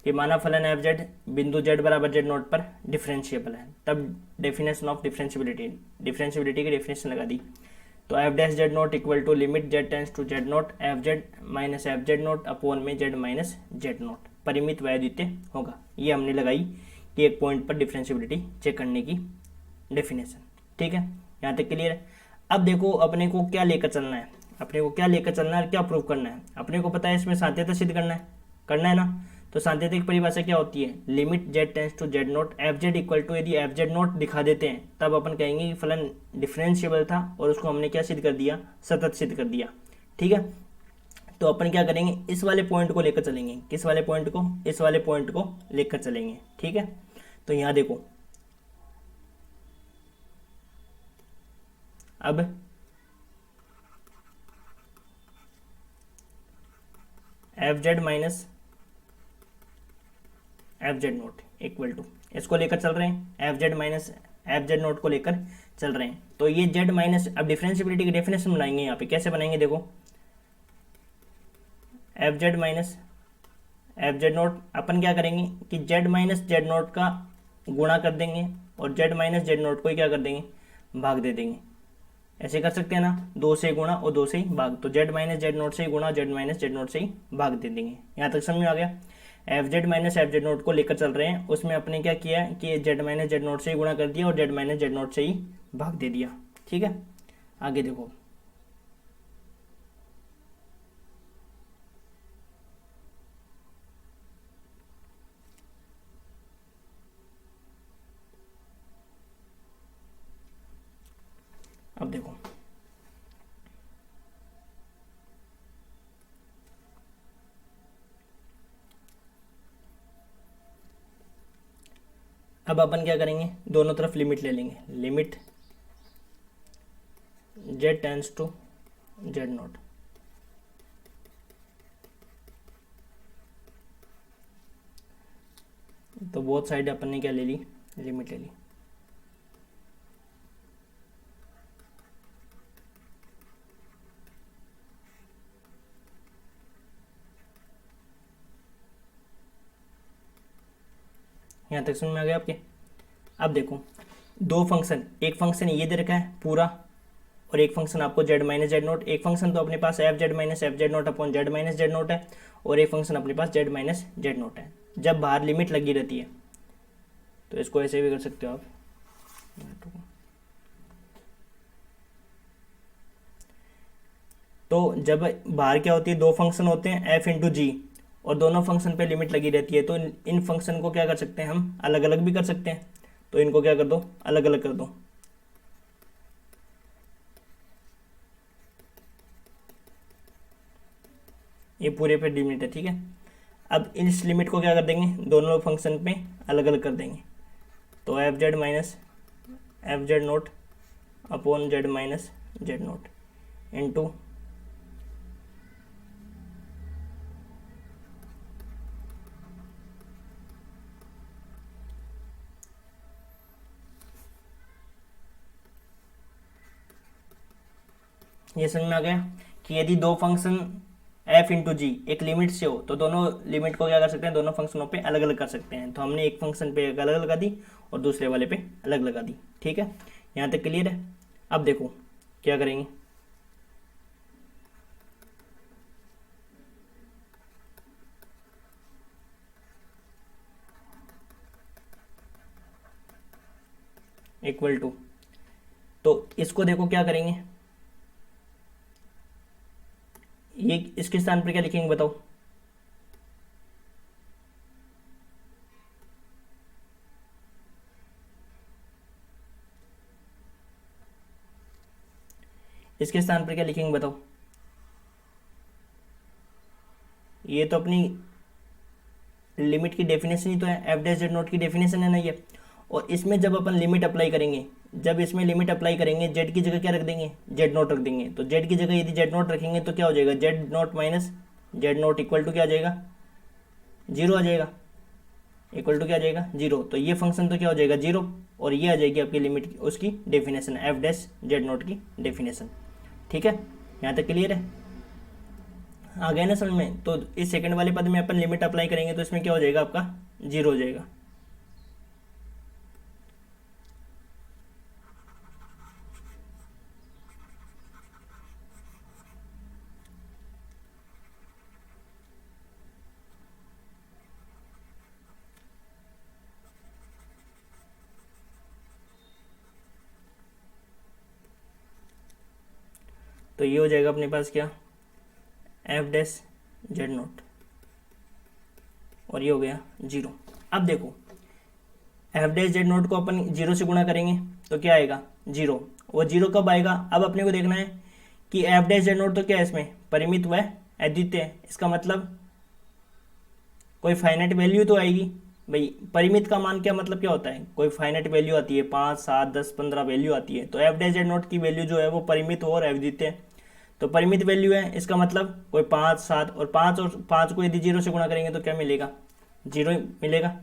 कि माना फलन एफ जेड बिंदु जेड बराबर जेड नोट पर डिफरेंशिएबल है। तब डेफिनेशन ऑफ डिफरेंशिएबिलिटी की डेफिनेशन लगा दी। तो f dash z note equal to limit z tends to z note f z minus f z note upon में जेड माइनस जेड नोट, परिमित व अद्वितीय होगा। ये हमने लगाई कि एक पॉइंट पर डिफरेंशिएबिलिटी चेक करने की डेफिनेशन, ठीक है। यहाँ तक क्लियर है। अब देखो अपने को क्या लेकर चलना है, अपने को क्या लेकर चलना है, क्या प्रूव करना है। अपने को पता है इसमें सांतत्य सिद्ध करना है ना। तो सांकेतिक परिभाषा क्या होती है, limit z tends to z note f z equal to, यदि एफ जेड नोट दिखा देते हैं तब अपन कहेंगे कि फलन डिफरेंशिएबल था और उसको हमने क्या सिद्ध कर दिया, सतत सिद्ध कर दिया। ठीक है, तो अपन क्या करेंगे, इस वाले पॉइंट को लेकर चलेंगे, किस वाले पॉइंट को, इस वाले पॉइंट को लेकर चलेंगे। ठीक है, तो यहां देखो अब f z minus f z note equal to, इसको लेकर चल रहे हैं, f z minus f z note को लेकर चल रहे हैं। तो ये जेड माइनस, अब डिफरेंशिएबिलिटी की डेफिनेशन बनाएंगे यहाँ पे, कैसे बनाएंगे देखो, f z minus f z not, अपन क्या करेंगे कि जेड माइनस जेड नोट का गुणा कर देंगे और जेड माइनस जेड नोट को ही क्या कर देंगे, भाग दे देंगे। ऐसे कर सकते हैं ना, 2 से गुणा और 2 से ही भाग, तो जेड माइनस जेड नोट से ही गुणा, जेड माइनस जेड नोट से ही भाग दे देंगे। यहाँ तक समझ में आ गया। F z minus f z note को लेकर चल रहे हैं, उसमें अपने क्या किया है कि जेड माइनस जेड नोट से ही गुणा कर दिया और जेड माइनस जेड नोट से ही भाग दे दिया। ठीक है, आगे देखो, अब देखो अब अपन क्या करेंगे, दोनों तरफ लिमिट ले लेंगे, limit z tends to z naught, तो बोथ साइड अपन ने क्या ले ली, लिमिट ले ली। यहाँ तक समझ में आ गया आपके। अब देखो दो फंक्शन, एक फंक्शन ये दे रखा है पूरा और एक फंक्शन आपको जेड माइनस जेड नोट, एक फंक्शन तो अपने पास f z minus f z note upon z minus z not है और एक फंक्शन अपने पास जेड माइनस जेड नोट है। जब बाहर लिमिट लगी रहती है तो इसको ऐसे भी कर सकते हो आप, तो जब बाहर क्या होती है, दो फंक्शन होते हैं एफ इंटू जी और दोनों फंक्शन पे लिमिट लगी रहती है, तो इन फंक्शन को क्या कर सकते हैं, हम अलग अलग भी कर सकते हैं। तो इनको क्या कर दो, अलग अलग कर दो। ये पूरे पे लिमिट है। ठीक है, अब इस लिमिट को क्या कर देंगे, दोनों फंक्शन पे अलग अलग कर देंगे। तो f z minus f z note upon z minus z note into ये समझ में आ गया कि यदि दो फंक्शन एफ इंटू जी एक लिमिट से हो तो दोनों लिमिट को क्या कर सकते हैं, दोनों फंक्शनों पे अलग अलग कर सकते हैं। तो हमने एक फंक्शन पे एक अलग लगा दी और दूसरे वाले पे अलग लगा दी। ठीक है, यहाँ तक क्लियर है। अब देखो क्या करेंगे, इक्वल टू, तो इसको देखो क्या करेंगे, ये इसके स्थान पर क्या लिखेंगे बताओ, इसके स्थान पर क्या लिखेंगे बताओ। ये तो अपनी लिमिट की डेफिनेशन ही तो है, एफ डैश जेड नोट की डेफिनेशन है ना ये। और इसमें जब अपन लिमिट अप्लाई करेंगे, जब इसमें लिमिट अप्लाई करेंगे जेड की जगह क्या रख देंगे, जेड नोट रख देंगे। तो जेड की जगह यदि जेड नोट रखेंगे तो क्या हो जाएगा, z naught minus z note equal to क्या आ जाएगा, जीरो आ जाएगा, इक्वल टू क्या आ जाएगा, जीरो। तो ये फंक्शन तो क्या हो जाएगा, जीरो, और ये आ जाएगी आपकी लिमिट उसकी definition, F dash z note की डेफिनेशन। ठीक है, यहाँ तक क्लियर है, आ गया ना समझ में। तो इस सेकंड वाले पद में अपन लिमिट अप्लाई करेंगे तो इसमें क्या हो जाएगा, आपका जीरो हो जाएगा। तो ये हो जाएगा अपने पास क्या, एफ डैश जेड नोट और ये हो गया 0। अब देखो एफ डैश जेड नोट को अपन 0 से गुणा करेंगे तो क्या आएगा 0। वो 0 कब आएगा, अब अपने को देखना है कि एफ डैश जेड नोट तो क्या है, इसमें परिमित व अद्वितीय है। इसका मतलब कोई फाइनाइट वैल्यू तो आएगी भाई। परिमित का मान क्या मतलब क्या होता है, कोई फाइनाइट वैल्यू आती है, 5 7 10 15 वैल्यू आती है। तो एफ डैश जेड नोट की वैल्यू जो है वो परिमित और अद्वितीय है। तो परिमित वैल्यू है, इसका मतलब कोई 5 7 और 5 को यदि 0 से गुणा करेंगे तो क्या मिलेगा, 0 मिलेगा।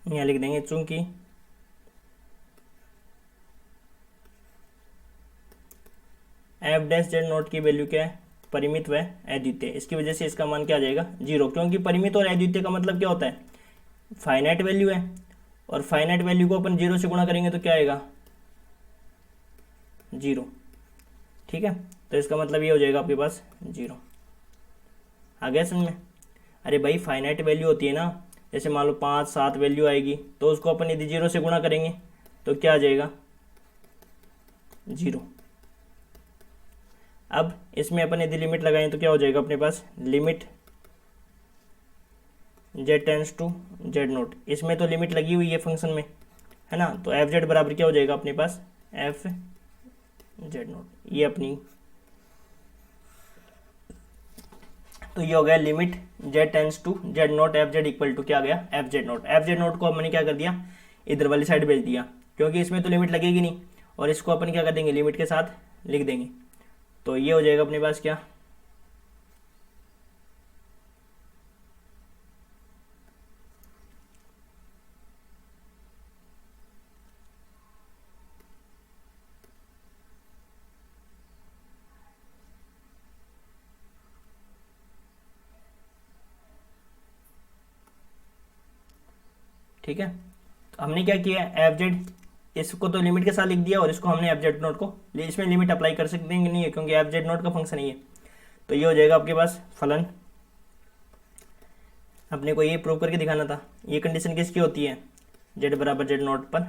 यहाँ लिख देंगे चूंकि एफ डैश जेड नोट की वैल्यू क्या है, परिमित व अद्वितीय, इसकी वजह से इसका मान क्या आ जाएगा 0। क्योंकि परिमित और अद्वितीय का मतलब क्या होता है, फाइनाइट वैल्यू है, और फाइनाइट वैल्यू को अपन 0 से गुणा करेंगे तो क्या आएगा 0। ठीक है, तो इसका मतलब ये हो जाएगा आपके पास 0। आ गया समझ में। अरे भाई फाइनाइट वैल्यू होती है ना, जैसे मान लो 5 7 वैल्यू आएगी तो उसको अपन यदि 0 से गुणा करेंगे तो क्या आ जाएगा 0। अब इसमें अपन यदि लिमिट लगाएं तो क्या हो जाएगा अपने पास, limit z tends to z not. इसमें तो लिमिट लगी हुई है फंक्शन में, है ना। तो एफ जेड बराबर क्या हो जाएगा अपने पास, एफ जेड नोट, ये अपनी। तो ये हो गया limit z tends to z note f z equal to क्या आ गया, f z note. F z note को अब मैंने क्या कर दिया, इधर वाली साइड भेज दिया, क्योंकि इसमें तो लिमिट लगेगी नहीं, और इसको अपन क्या कर देंगे, लिमिट के साथ लिख देंगे। तो ये हो जाएगा अपने पास क्या, ठीक है। तो हमने क्या किया, एफ जेड इसको तो लिमिट के साथ लिख दिया, और इसको हमने एफ जेड नोट को, इसमें लिमिट अप्लाई कर सकते हैं कि नहीं है, क्योंकि एफ जेड नोट का फंक्शन ही है। तो ये हो जाएगा आपके पास फलन। अपने को ये प्रूव करके दिखाना था। ये कंडीशन किसकी होती है, जेड बराबर जेड नोट पर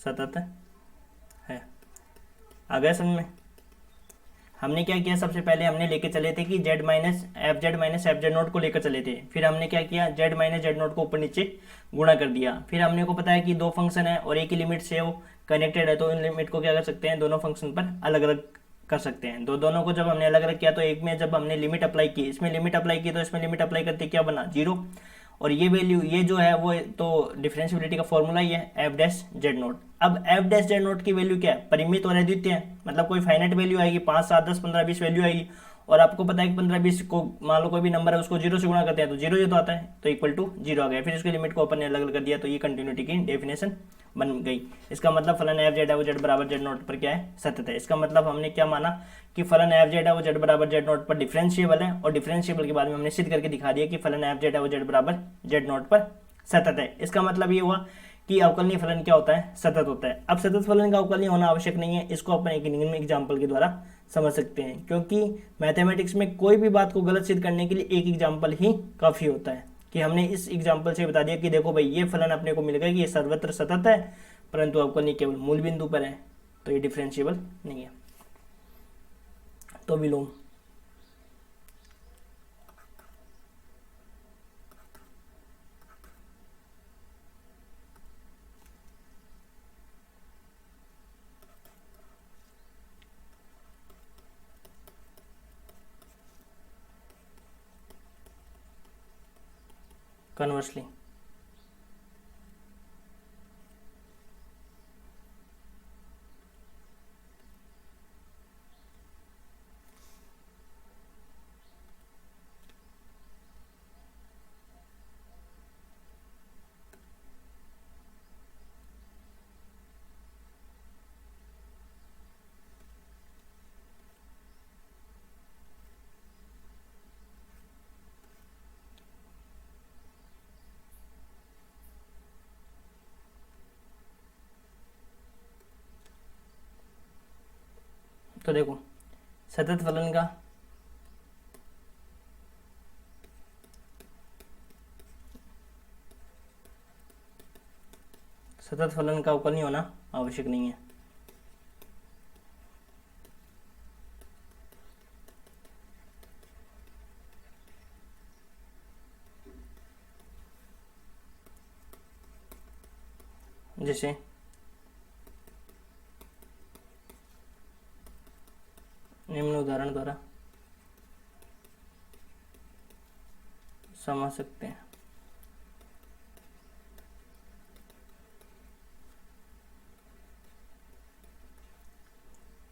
सतत है। आ गया समझ में। हमने क्या किया, सबसे पहले हमने लेके चले थे कि Z minus f z note को लेकर चले थे। फिर हमने क्या किया, जेड माइनस जेड नोट को ऊपर नीचे गुणा कर दिया। फिर हमने को पता है कि दो फंक्शन है और एक ही लिमिट से वो कनेक्टेड है, तो इन लिमिट को क्या कर सकते हैं, दोनों फंक्शन पर अलग अलग कर सकते हैं। दोनों को जब हमने अलग अलग किया तो एक में जब हमने लिमिट अप्लाई की, इसमें लिमिट अप्लाई की, तो इसमें लिमिट अप्लाई करते क्या बना 0। और ये वैल्यू ये जो है वो तो डिफरेंशियबिलिटी का फॉर्मूला ही है एफ डैश जेड नोट। अब एफ डैश जेड नोट की वैल्यू क्या है, परिमित और अद्वितीय है, मतलब कोई फाइनाइट वैल्यू आएगी, 5 7 10 15 20 वैल्यू आएगी। और आपको पता है कि 15 20 को मान लो कोई भी नंबर है उसको 0 से गुणा करते हैं तो 0 जो तो आता है, तो इक्वल टू 0 आ गया। फिर इसकी लिमिट को अपन ने अलग अलग कर दिया, तो ये कंटिन्यूटी की डेफिनेशन बन गई। इसका मतलब फलन एफ जेड है वो जेड बराबर जेड नोट पर क्या है, सतत है। इसका मतलब हमने क्या माना कि फलन एफ जेड है वो जेड बराबर जेड नोट पर डिफरेंशिएबल है, और डिफरेंशिएबल के बाद में हमने सिद्ध करके दिखा दिया कि फलन एफ जेड है वो जेड बराबर जेड नोट पर सतत है। इसका मतलब ये हुआ कि अवकलनीय फलन क्या होता है, सतत होता है। अब सतत फलन का अवकलनीय होना आवश्यक नहीं है, इसको अपन एक एग्जाम्पल के द्वारा समझ सकते हैं, क्योंकि मैथमेटिक्स में कोई भी बात को गलत सिद्ध करने के लिए एक एग्जाम्पल ही काफ़ी होता है। कि हमने इस एग्जाम्पल से बता दिया कि देखो भाई ये फलन अपने को मिल गया कि ये सर्वत्र सतत है, परंतु अवकलनीय केवल मूल बिंदु पर है, तो ये डिफरेंशिएबल नहीं है। तो विलोम कन्वर्सली तो देखो सतत फलन का अवकल नहीं होना आवश्यक नहीं है। जैसे निम्न उदाहरण द्वारा समझ सकते हैं।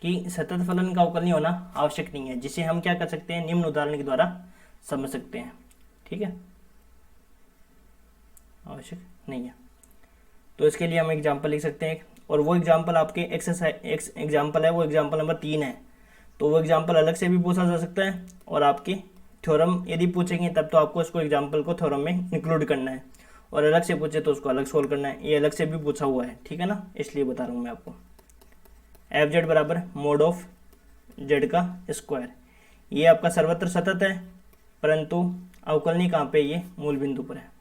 कि सतत फलन का अवकल नहीं होना आवश्यक नहीं है, जिसे हम क्या कर सकते हैं, निम्न उदाहरण के द्वारा समझ सकते हैं। ठीक है, आवश्यक नहीं है। तो इसके लिए हम एग्जाम्पल लिख सकते हैं, और वो एग्जाम्पल आपके एक्सरसाइज एग्जाम्पल है, वो एग्जाम्पल नंबर 3 है। तो वो एग्जाम्पल अलग से भी पूछा जा सकता है, और आपके थ्योरम यदि पूछेंगे तब तो आपको उसको एग्जाम्पल को थ्योरम में इंक्लूड करना है, और अलग से पूछे तो उसको अलग सोल्व करना है। ये अलग से भी पूछा हुआ है, ठीक है ना, इसलिए बता रहा हूँ मैं आपको। एफ जेड बराबर मोड ऑफ जेड का स्क्वायर, ये आपका सर्वत्र सतत है, परंतु अवकलनी कहाँ पे, ये मूल बिंदु पर है।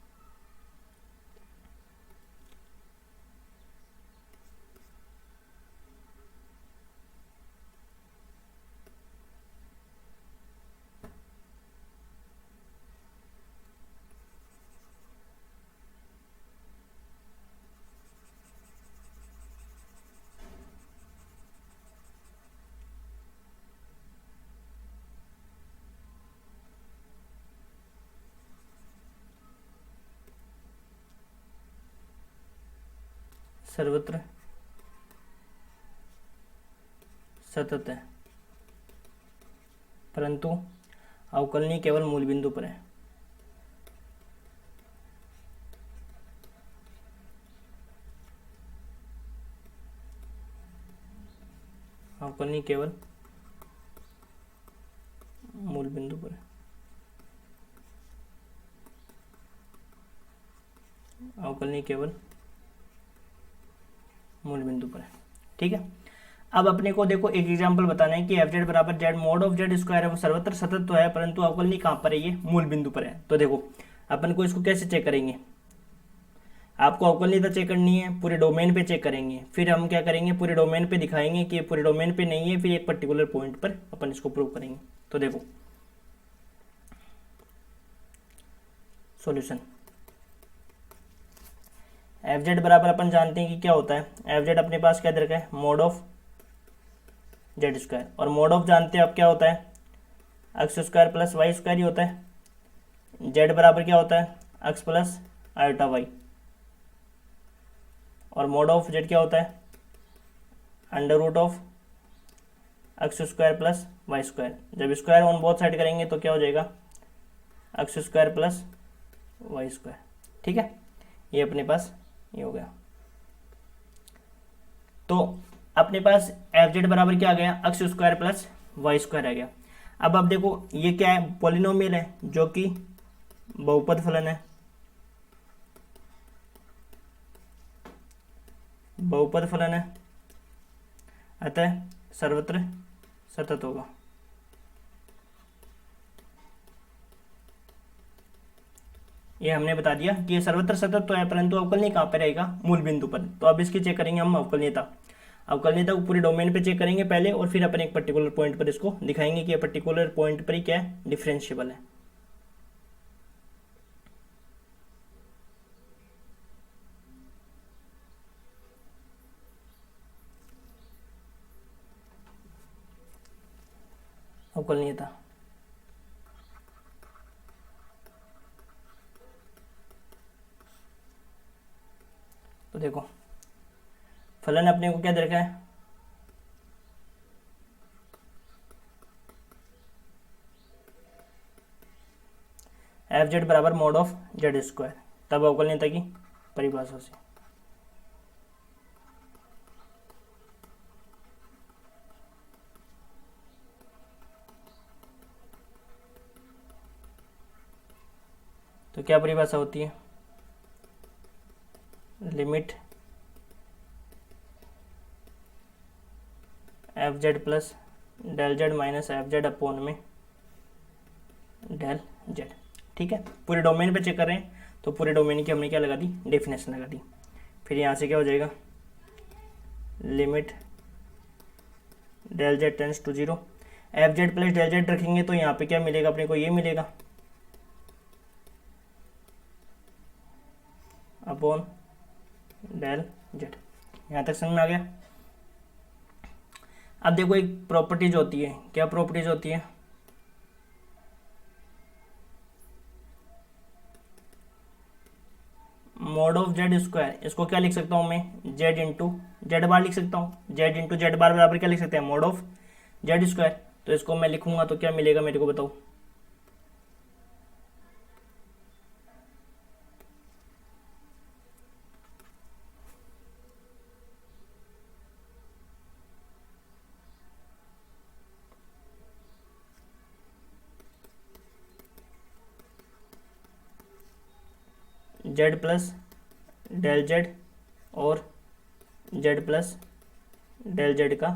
सर्वत्र सतत है, परंतु अवकलनी केवल मूल बिंदु पर है। अवकलनी केवल मूल बिंदु पर है। अवकलनी केवल मूल बिंदु पर है। ठीक है, अब अपने को देखो एक एग्जांपल बताना है कि एफ जेड बराबर Z mode of z square है, वो सर्वत्र सतत तो है, परंतु अवकलनी कहाँ पर है, ये मूल बिंदु पर है। तो देखो अपन को इसको कैसे चेक करेंगे, आपको अवकलनीयता चेक करनी है, पूरे डोमेन पे चेक करेंगे, फिर हम क्या करेंगे, पूरे डोमेन पे दिखाएंगे कि पूरे डोमेन पे नहीं है, फिर एक पर्टिकुलर पॉइंट पर अपन इसको प्रूव करेंगे। तो देखो सॉल्यूशन, एफ जेड बराबर अपन जानते हैं कि क्या होता है, एफ जेड अपने पास क्या दे रखा है, मोड ऑफ जेड स्क्वायर, और मोड ऑफ जानते हैं अब क्या होता है, x square plus y square ही होता है। जेड बराबर क्या होता है, एक्स प्लस आयोटा वाई, और मोड ऑफ जेड क्या होता है, under root of x square plus y square. जब स्क्वायर ऑन बोथ साइड करेंगे तो क्या हो जाएगा, x square plus y square. ठीक है, ये अपने पास ये हो गया। तो अपने पास एफ जेड बराबर क्या आ गया, x square plus y square आ गया। अब आप देखो ये क्या है, पॉलिनोमियल है जो कि बहुपद फलन है, बहुपद फलन है, अतः सर्वत्र सतत होगा। ये हमने बता दिया कि ये सर्वत्र सतत तो है, परंतु अवकलनीय कहाँ पे रहेगा, मूल बिंदु पर। तो अब इसकी चेक करेंगे हम अवकलनीयता को पूरे डोमेन पे चेक करेंगे पहले, और फिर अपन एक पर्टिकुलर पॉइंट पर इसको दिखाएंगे कि ये पर्टिकुलर पॉइंट पर ही क्या है, डिफरेंशिएबल है। अवकलनीयता, तो देखो फलन अपने को क्या दे रखा है, एफ जेड बराबर मोड ऑफ जेड स्क्वायर, तब अवकलनीयता की परिभाषा से तो क्या परिभाषा होती है, limit f z plus del z minus f z upon में डेल जेड। ठीक है, पूरे डोमेन पे चेक कर रहे हैं तो पूरे डोमेन की हमने क्या लगा दी, डेफिनेशन लगा दी। फिर यहाँ से क्या हो जाएगा, limit del z tends to zero, f z plus del z रखेंगे तो यहाँ पे क्या मिलेगा अपने को, ये मिलेगा अपॉन डेल जेड। यहाँ तक समझ में आ गया। अब देखो एक प्रॉपर्टीज होती है, क्या प्रॉपर्टीज होती है, मॉड ऑफ जेड स्क्वायर, इसको क्या लिख सकता हूँ मैं, जेड इंटू जेड बार लिख सकता हूँ, जेड इंटू जेड बार बराबर क्या लिख सकते हैं, मॉड ऑफ जेड स्क्वायर। तो इसको मैं लिखूंगा तो क्या मिलेगा मेरे को बताओ, जेड प्लस डेल जेड और जेड प्लस डेल जेड का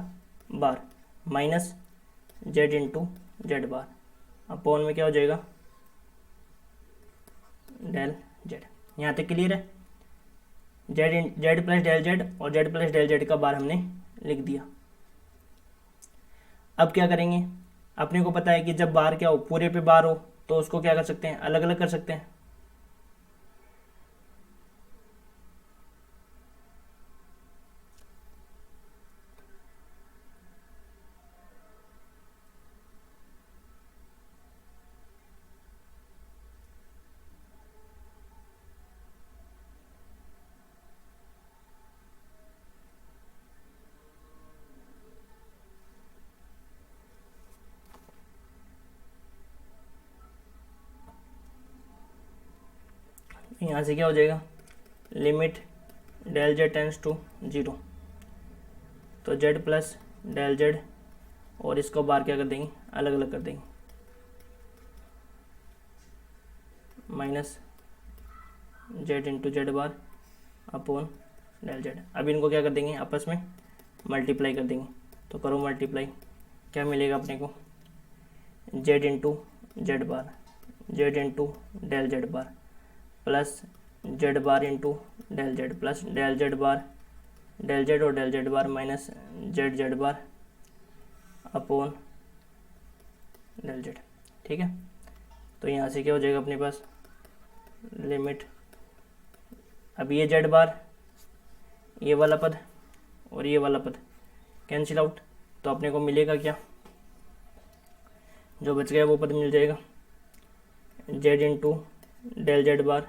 bar minus z into z bar upon में क्या हो जाएगा, डेल जेड। यहाँ तक क्लियर है, जेड प्लस डेल जेड और जेड प्लस डेल जेड का बार हमने लिख दिया। अब क्या करेंगे, अपने को पता है कि जब बार क्या हो, पूरे पे बार हो तो उसको क्या कर सकते हैं, अलग अलग कर सकते हैं। यहाँ से क्या हो जाएगा, limit del z tends to zero, तो जेड प्लस डेल जेड और इसको बार क्या कर देंगे, अलग अलग कर देंगे, minus z into z bar upon del z. अब इनको क्या कर देंगे, आपस में मल्टीप्लाई कर देंगे। तो करो मल्टीप्लाई, क्या मिलेगा अपने को, z into z bar, z into del z bar plus z bar into del z plus del z bar, del z और del z bar minus z z bar upon del z. ठीक है, तो यहाँ से क्या हो जाएगा अपने पास, लिमिट, अब ये जेड बार, ये वाला पद और ये वाला पद कैंसिल आउट, तो अपने को मिलेगा क्या, जो बच गया वो पद मिल जाएगा, z into del z bar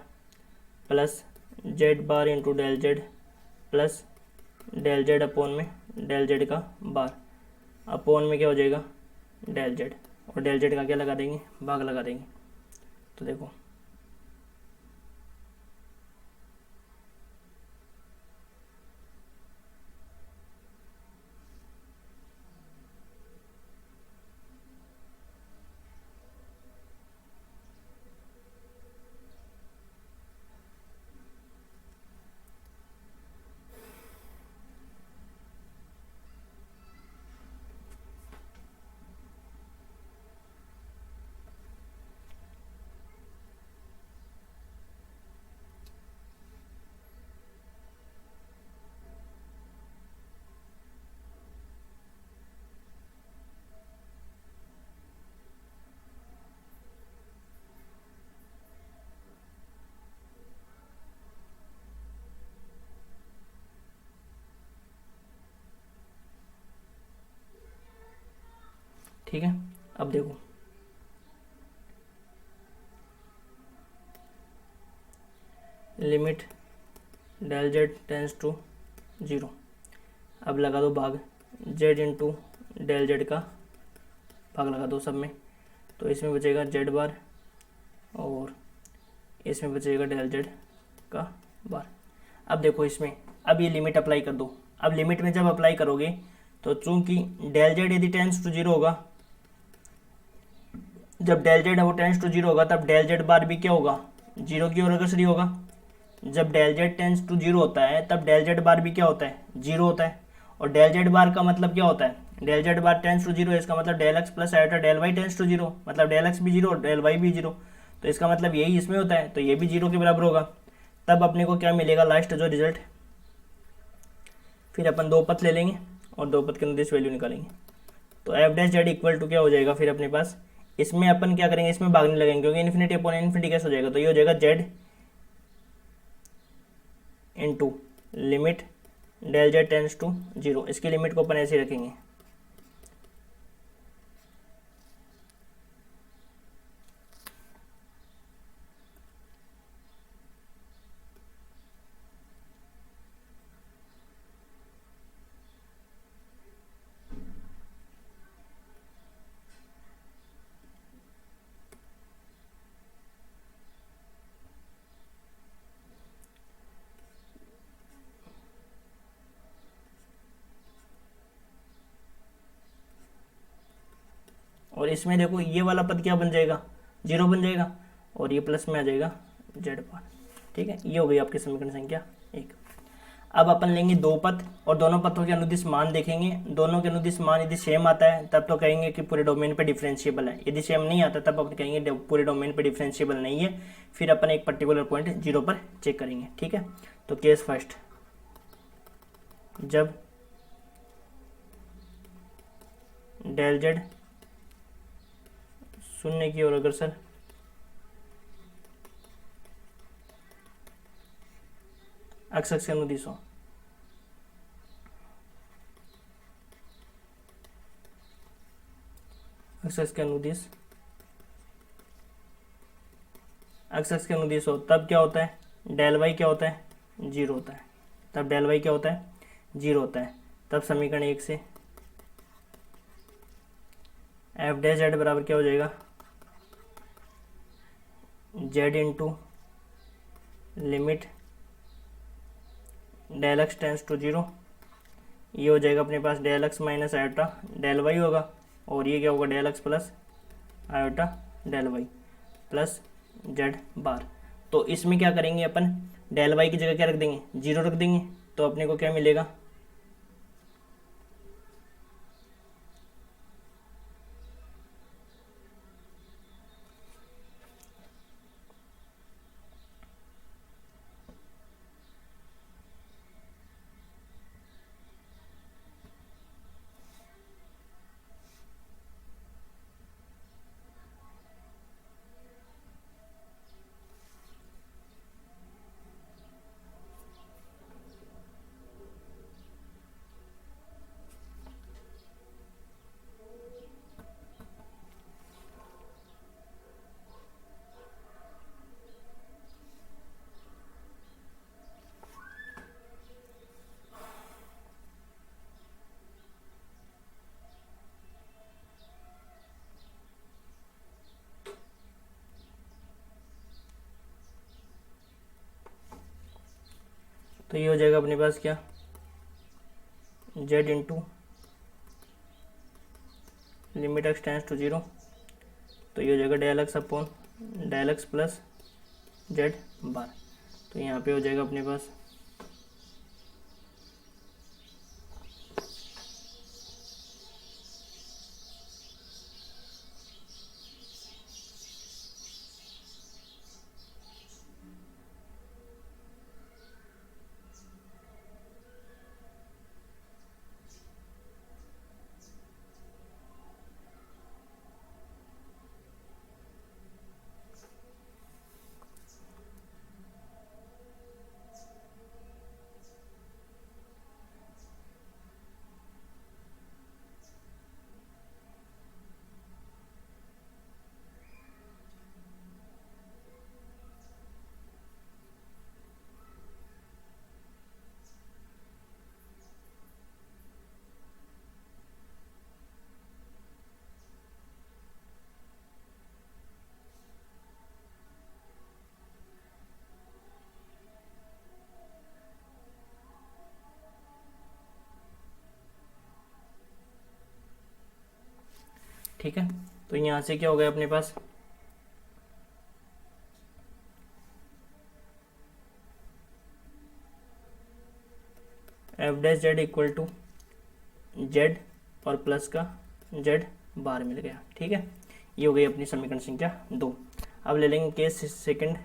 plus z bar into del z plus del z upon में डेल जेड का बार अपॉन में क्या हो जाएगा, डेल जेड, और डेल जेड का क्या लगा देंगे, भाग लगा देंगे। तो देखो ठीक है, अब देखो limit del z tends to zero, अब लगा दो भाग, जेड इंटू डेल जेड का भाग लगा दो सब में, तो इसमें बचेगा जेड बार और इसमें बचेगा डेल जेड का बार। अब देखो इसमें, अब ये लिमिट अप्लाई कर दो। अब लिमिट में जब अप्लाई करोगे तो चूंकि डेल जेड यदि टेंस टू जीरो होगा, जब डेल जेड वो टेंस टू जीरो होगा तब डेल जेड बार भी क्या होगा, जीरो की ओर अग्रसर होगा। जब del z tends to zero होता है तब डेल जेड बार भी क्या होता है, जीरो होता है। और डेल जेड बार का मतलब क्या होता है, del z bar tends to zero, इसका मतलब del x plus iota del y tends to zero, मतलब डेल एक्स भी जीरो डेल वाई भी जीरो, तो इसका मतलब यही इसमें होता है, तो ये भी जीरो के बराबर होगा। तब अपने को क्या मिलेगा लास्ट जो रिजल्ट, फिर अपन दो पथ ले लेंगे और दो पथ के अंदर इस वैल्यू निकालेंगे। तो f dash z equal to क्या हो जाएगा फिर अपने पास, इसमें अपन क्या करेंगे, इसमें भागने लगेंगे क्योंकि इन्फिनिटी अपॉन इन्फिनिटी कैसे हो जाएगा, तो ये हो जाएगा z into limit del z tends to zero, इसकी लिमिट को अपन ऐसे ही रखेंगे। और इसमें देखो ये वाला पद क्या बन जाएगा, जीरो बन जाएगा, और ये प्लस में आ जाएगा जेड बार। ठीक है, ये हो गई आपकी समीकरण संख्या एक। अब अपन लेंगे दो पद और दोनों पथों के अनुदिश मान देखेंगे, दोनों के अनुदिश मान यदि सेम आता है तब तो कहेंगे कि पूरे डोमेन पे डिफरेंशिएबल है, यदि सेम नहीं आता तब अपन कहेंगे पूरे डोमेन पे डिफरेंशिएबल नहीं है। फिर अपन एक पर्टिकुलर पॉइंट जीरो पर चेक करेंगे। ठीक है, तो केस फर्स्ट, जब डेल जेड शून्य की ओर अग्रसर एक्स एक्स के अनुदिश हो, एक्स एक्स के अनुदिश एक्स एक्स के अनुदिश हो, तब क्या होता है, डेल वाई क्या होता है, जीरो होता है। तब डेल वाई क्या होता है, जीरो होता है। तब समीकरण एक से एफ डैश जेड बराबर क्या हो जाएगा, z into limit del x tends to zero, ये हो जाएगा अपने पास del x minus iota del y होगा, और ये क्या होगा del x plus iota del y plus z bar. तो इसमें क्या करेंगे अपन, डेल वाई की जगह क्या रख देंगे, जीरो रख देंगे, तो अपने को क्या मिलेगा, तो ये हो जाएगा अपने पास क्या, z into limit x tends to zero, तो ये हो जाएगा del x upon del x plus z bar. तो यहाँ पे हो जाएगा अपने पास ठीक है। तो यहाँ से क्या हो गया अपने पास, f dash z equal to z और प्लस का जेड बार मिल गया। ठीक है, ये हो गई अपनी समीकरण संख्या 2। अब ले लेंगे केस सेकंड,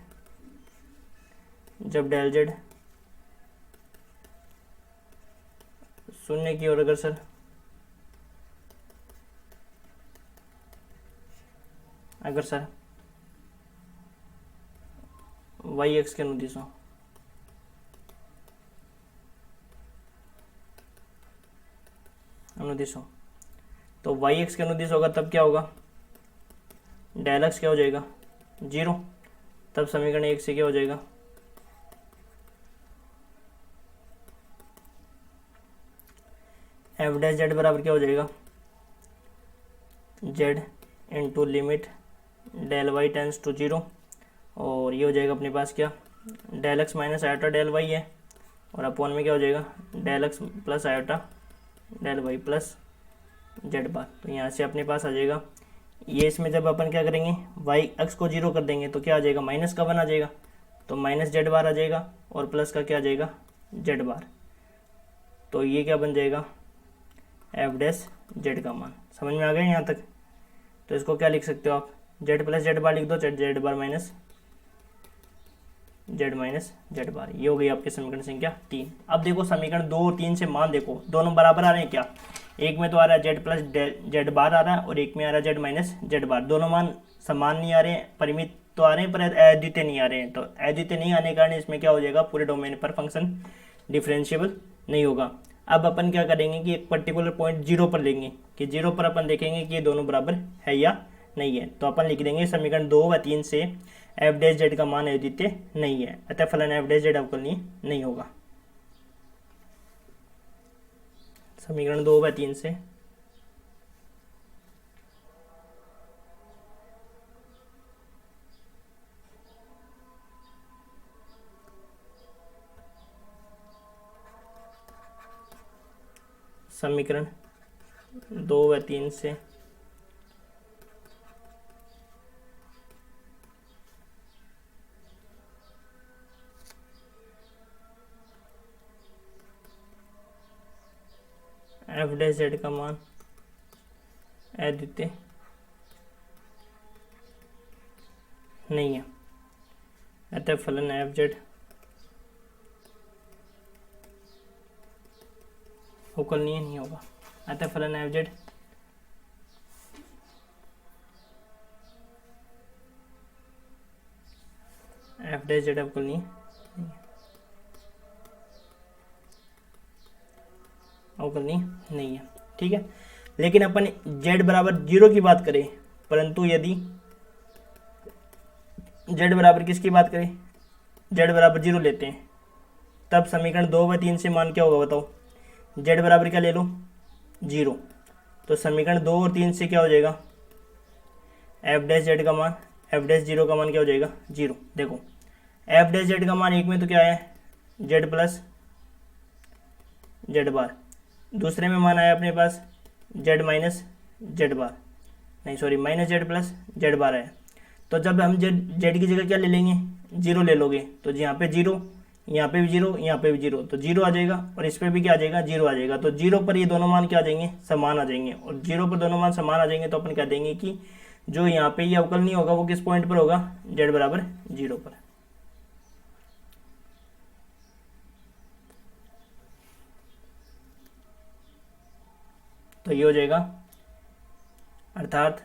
जब डेल जेड शून्य की ओर अगर सर वाई एक्स के अनुदिश हो, तो वाई एक्स के अनुदिश होगा तब क्या होगा, डेल एक्स क्या हो जाएगा 0, तब समीकरण 1 से क्या हो जाएगा, एफ डैश जेड बराबर क्या हो जाएगा, z into limit del y tends to 0, और ये हो जाएगा अपने पास क्या, del x minus iota del y है, और अपॉन में क्या हो जाएगा, del x plus iota del y plus z bar. तो यहाँ से अपने पास आ जाएगा ये, इसमें जब अपन क्या करेंगे वाई एक्स को 0 कर देंगे तो क्या आ जाएगा, माइनस का 1 आ जाएगा, तो माइनस जेड बार आ जाएगा, और प्लस का क्या आ जाएगा जेड बार। तो ये क्या बन जाएगा, एफ डैश जेड का मान। समझ में आ गया यहाँ तक। तो इसको क्या लिख सकते हो आप, जेड प्लस जेड बार लिख दो, जेड बार माइनस जेड बार। ये हो गई आपकी समीकरण संख्या 3। अब देखो समीकरण 2 और 3 से मान देखो, दोनों बराबर आ रहे हैं क्या, एक में तो आ रहा है जेड प्लस जेड बार आ रहा है, और एक में आ रहा है जेड माइनस जेड बार। दोनों मान समान नहीं आ रहे हैं, परिमित तो आ रहे हैं पर अद्वितीय नहीं आ रहे हैं। तो अद्वितीय नहीं आने के कारण इसमें क्या हो जाएगा, पूरे डोमेन पर फंक्शन डिफरेंशिएबल नहीं होगा। अब अपन क्या करेंगे कि एक पर्टिकुलर पॉइंट 0 पर लेंगे, कि 0 पर अपन देखेंगे कि ये दोनों बराबर है या नहीं है। तो अपन लिख देंगे समीकरण 2 व 3 से एफ डैश जेड का मान अद्वितीय नहीं है, अतः फलन एफ डैश जेड अवकलनीय नहीं होगा। समीकरण 2 व 3 से समीकरण 2 व 3 से एफ डैश जेड का मान अद्वितीय नहीं है, अतः फलन एफ जेड अवकलनीय नहीं होगा। अतः फलन f Z F dash Z अवकलनीय नहीं है, अवकलनीय नहीं है। ठीक है, लेकिन अपन z बराबर 0 की बात करें, परंतु यदि z बराबर किसकी बात करें, z बराबर 0 लेते हैं, तब समीकरण 2 व 3 से मान क्या होगा बताओ, z बराबर क्या ले लो 0। तो समीकरण 2 और 3 से क्या हो जाएगा, एफ डैश जेड का मान, एफ डैश 0 का मान क्या हो जाएगा 0। देखो एफ डैश जेड का मान एक में तो क्या है जेड प्लस जेड बार, दूसरे में मान आया अपने पास जेड माइनस जेड बार, नहीं sorry minus z plus z bar आया। तो जब हम जेड की जगह क्या ले लेंगे 0 ले लोगे, तो यहाँ पे 0, यहाँ पे भी 0, यहाँ पे भी 0, तो 0 आ जाएगा, और इस पर भी क्या आ जाएगा 0 आ जाएगा। तो 0 पर ये दोनों मान क्या आ जाएंगे, समान आ जाएंगे, और 0 पर दोनों मान समान आ जाएंगे तो अपन कह देंगे कि जो यहाँ पे ये अवकल नहीं होगा वो किस पॉइंट पर होगा, जेड बराबर 0 पर। तो ये हो जाएगा, अर्थात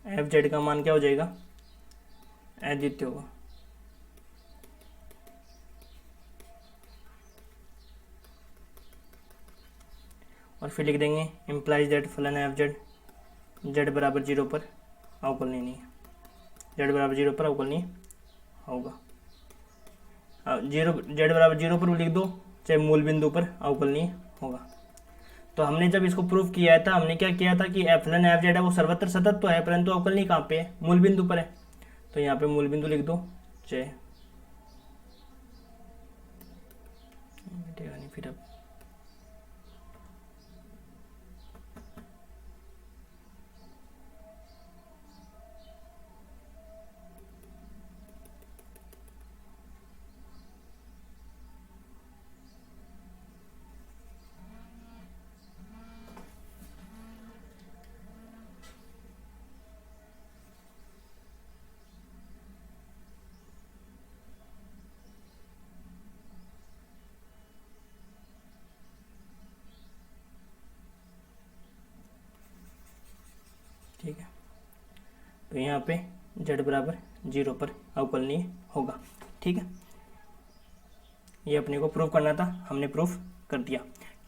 एफ जेड का मान क्या हो जाएगा, अद्वितीय होगा। और फिर लिख देंगे इम्प्लाइज दैट फलन एफ जेड जेड बराबर 0 पर अवकलनीय नहीं है। जेड बराबर 0 पर अवकलनीय होगा। जेड बराबर 0 पर लिख दो, चाहे मूल बिंदु पर अवकलनीय होगा। तो हमने जब इसको प्रूव किया था, हमने क्या किया था कि एफ लन एफ जेड है वो सर्वत्र सतत तो है, परंतु अवकलनीय कहाँ पे है, मूल बिंदु पर है। तो यहाँ पे मूल बिंदु लिख दो, चाहे नहीं फिर अब ठीक है। तो यहाँ पे z बराबर 0 पर अवकलनीय होगा। ठीक है, ये अपने को प्रूव करना था, हमने प्रूफ कर दिया।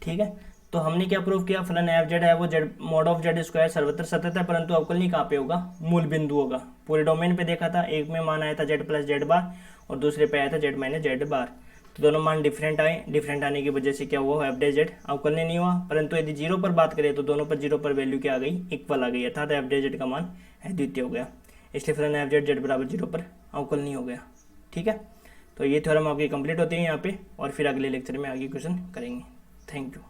ठीक है, तो हमने क्या प्रूव किया, फलन एफ जेड है वो Z mod of z square सर्वत्र सतत है, परंतु अवकलनीय कहाँ पे होगा, मूल बिंदु होगा। पूरे डोमेन पे देखा था, एक में मान आया था जेड प्लस जेड बार और दूसरे पे आया था जेड माइनस जेड बार। तो दोनों मान डिफरेंट आए, डिफरेंट आने की वजह से क्या हुआ, एफ डे जेड अवकलनीय नहीं हुआ। परंतु यदि 0 पर बात करें तो दोनों पर 0 पर वैल्यू क्या आ गई, इक्वल आ गई, अर्थात एफ डे जेड का मान अद्वितीय हो गया। इसलिए फलन एफ जेड जेड बराबर 0 पर अवकलनीय हो गया। ठीक है, तो ये थ्योरम आपकी कंप्लीट होती है यहाँ पे, और फिर अगले लेक्चर में आगे क्वेश्चन करेंगे। Thank you.